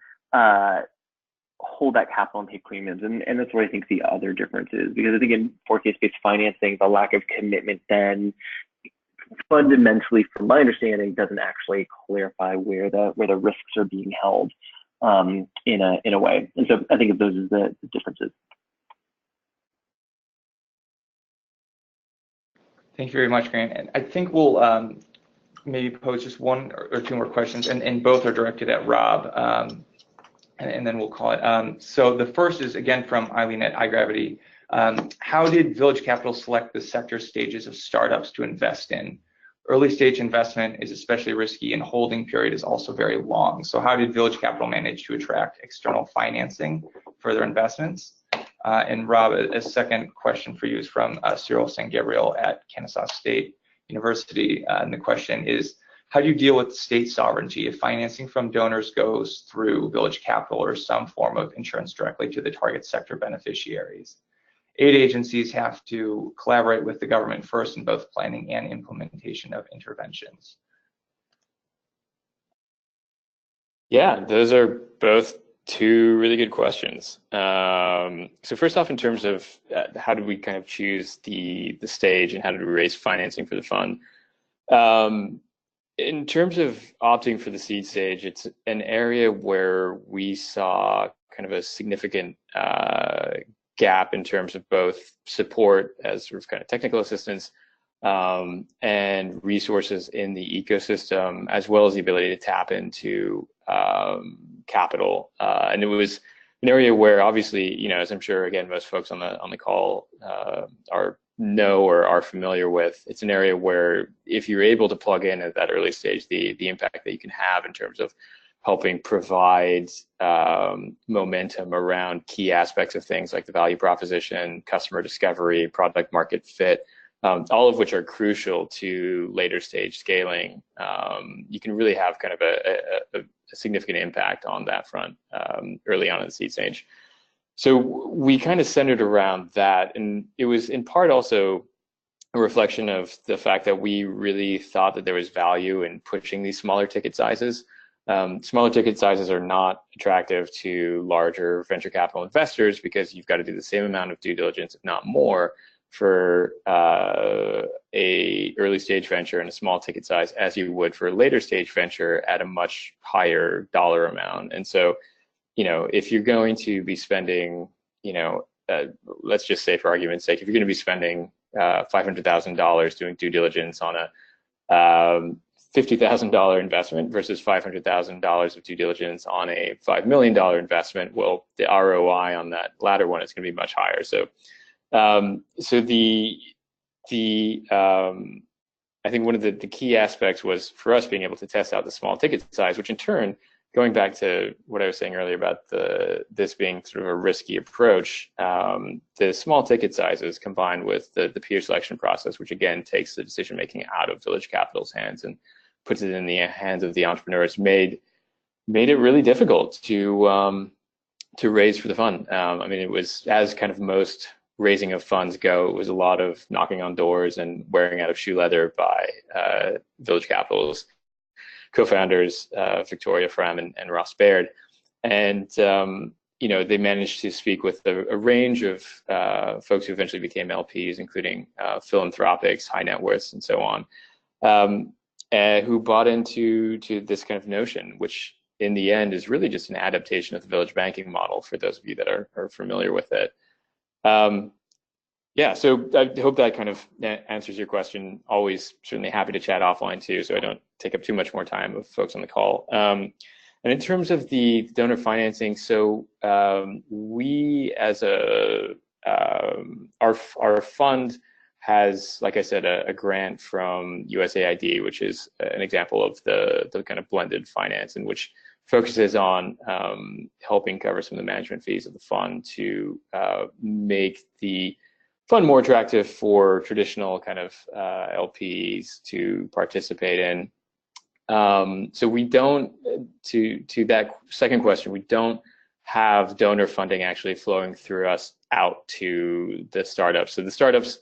hold that capital and pay premiums. And that's where I think the other difference is, because I think in forecast-based financing, the lack of commitment then fundamentally, from my understanding, doesn't actually clarify where the risks are being held in a way. And so I think those are the differences. Thank you very much, Grant. And I think we'll maybe pose just one or two more questions, and both are directed at Rob, and then we'll call it. So the first is, again, from Eileen at iGravity. How did Village Capital select the sector stages of startups to invest in? Early stage investment is especially risky, and holding period is also very long. So how did Village Capital manage to attract external financing for their investments? And Rob, a second question for you is from Cyril San Gabriel at Kennesaw State University. And the question is, how do you deal with state sovereignty if financing from donors goes through village capital or some form of insurance directly to the target sector beneficiaries? Aid agencies have to collaborate with the government first in both planning and implementation of interventions. Yeah, those are both two really good questions. So first off, in terms of how do we kind of choose the stage and how do we raise financing for the fund? In terms of opting for the seed stage, it's an area where we saw kind of a significant gap in terms of both support as sort of kind of technical assistance and resources in the ecosystem, as well as the ability to tap into capital. And it was an area where obviously, you know, as I'm sure, again, most folks on the call know or are familiar with, it's an area where if you're able to plug in at that early stage, the impact that you can have in terms of helping provide momentum around key aspects of things like the value proposition, customer discovery, product market fit, all of which are crucial to later stage scaling. You can really have kind of a significant impact on that front early on in the seed stage. So we kind of centered around that, and it was in part also a reflection of the fact that we really thought that there was value in pushing these smaller ticket sizes. Smaller ticket sizes are not attractive to larger venture capital investors because you've got to do the same amount of due diligence, if not more, for a early stage venture in a small ticket size as you would for a later stage venture at a much higher dollar amount. And so, you know, if you're going to be spending, you know, let's just say for argument's sake, if you're going to be spending $500,000 doing due diligence on a $50,000 investment versus $500,000 of due diligence on a $5 million investment, well, the ROI on that latter one is going to be much higher. So, I think one of the key aspects was for us being able to test out the small ticket size, which in turn, going back to what I was saying earlier about this being sort of a risky approach, the small ticket sizes combined with the peer selection process, which again takes the decision making out of Village Capital's hands and puts it in the hands of the entrepreneurs, made it really difficult to raise for the fund. I mean, it was, as kind of most raising of funds go, it was a lot of knocking on doors and wearing out of shoe leather by Village Capital's co-founders, Victoria Fram and Ross Baird. And, you know, they managed to speak with a range of folks who eventually became LPs, including philanthropics, high net worths, and so on, who bought into this kind of notion, which in the end is really just an adaptation of the village banking model for those of you that are familiar with it. Yeah, so I hope that kind of answers your question. Always certainly happy to chat offline too, so I don't take up too much more time of folks on the call. And in terms of the donor financing, so we as our fund has, like I said, a grant from USAID, which is an example of the kind of blended finance, in which focuses on helping cover some of the management fees of the fund to make the fund more attractive for traditional kind of LPs to participate in. So we don't, to that second question, we don't have donor funding actually flowing through us out to the startups. So the startups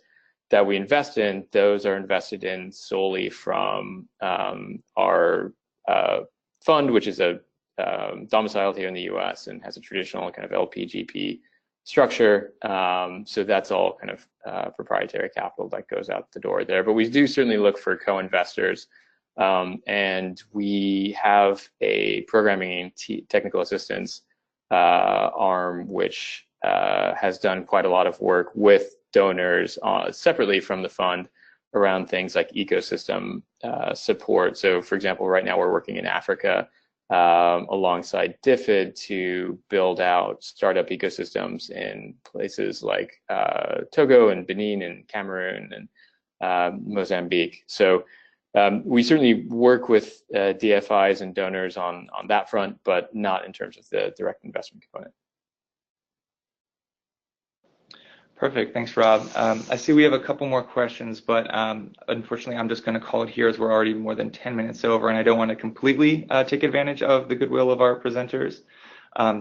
that we invest in, those are invested in solely from our fund, which is a domiciled here in the US and has a traditional kind of LP-GP structure. So that's all kind of proprietary capital that goes out the door there. But we do certainly look for co-investors. And we have a programming and technical assistance arm, which has done quite a lot of work with donors separately from the fund around things like ecosystem support. So for example, right now we're working in Africa alongside DFID to build out startup ecosystems in places like Togo and Benin and Cameroon and Mozambique. So we certainly work with DFIs and donors on that front, but not in terms of the direct investment component. Perfect. Thanks, Rob. I see we have a couple more questions, but unfortunately, I'm just going to call it here as we're already more than 10 minutes over, and I don't want to completely take advantage of the goodwill of our presenters.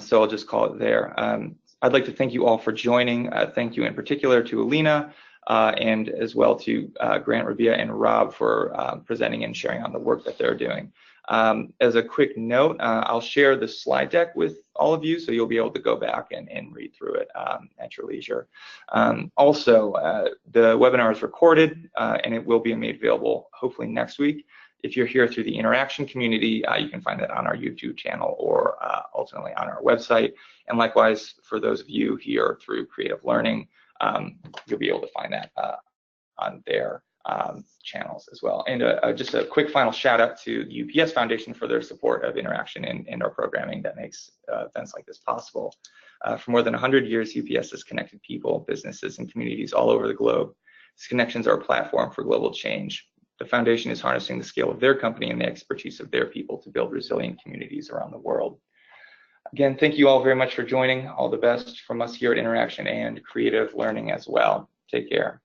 So I'll just call it there. I'd like to thank you all for joining. Thank you in particular to Elina and as well to Grant, Rabih, and Rob for presenting and sharing on the work that they're doing. As a quick note, I'll share the slide deck with all of you, so you'll be able to go back and read through it at your leisure. Also, the webinar is recorded and it will be made available hopefully next week. If you're here through the interaction community, you can find that on our YouTube channel or ultimately on our website. And likewise, for those of you here through Creative Learning, you'll be able to find that on their channels as well. And just a quick final shout out to the UPS Foundation for their support of interaction and our programming that makes events like this possible. For more than 100 years, UPS has connected people, businesses, and communities all over the globe. These connections are a platform for global change. The foundation is harnessing the scale of their company and the expertise of their people to build resilient communities around the world. Again, thank you all very much for joining. All the best from us here at Interaction and Creative Learning as well. Take care.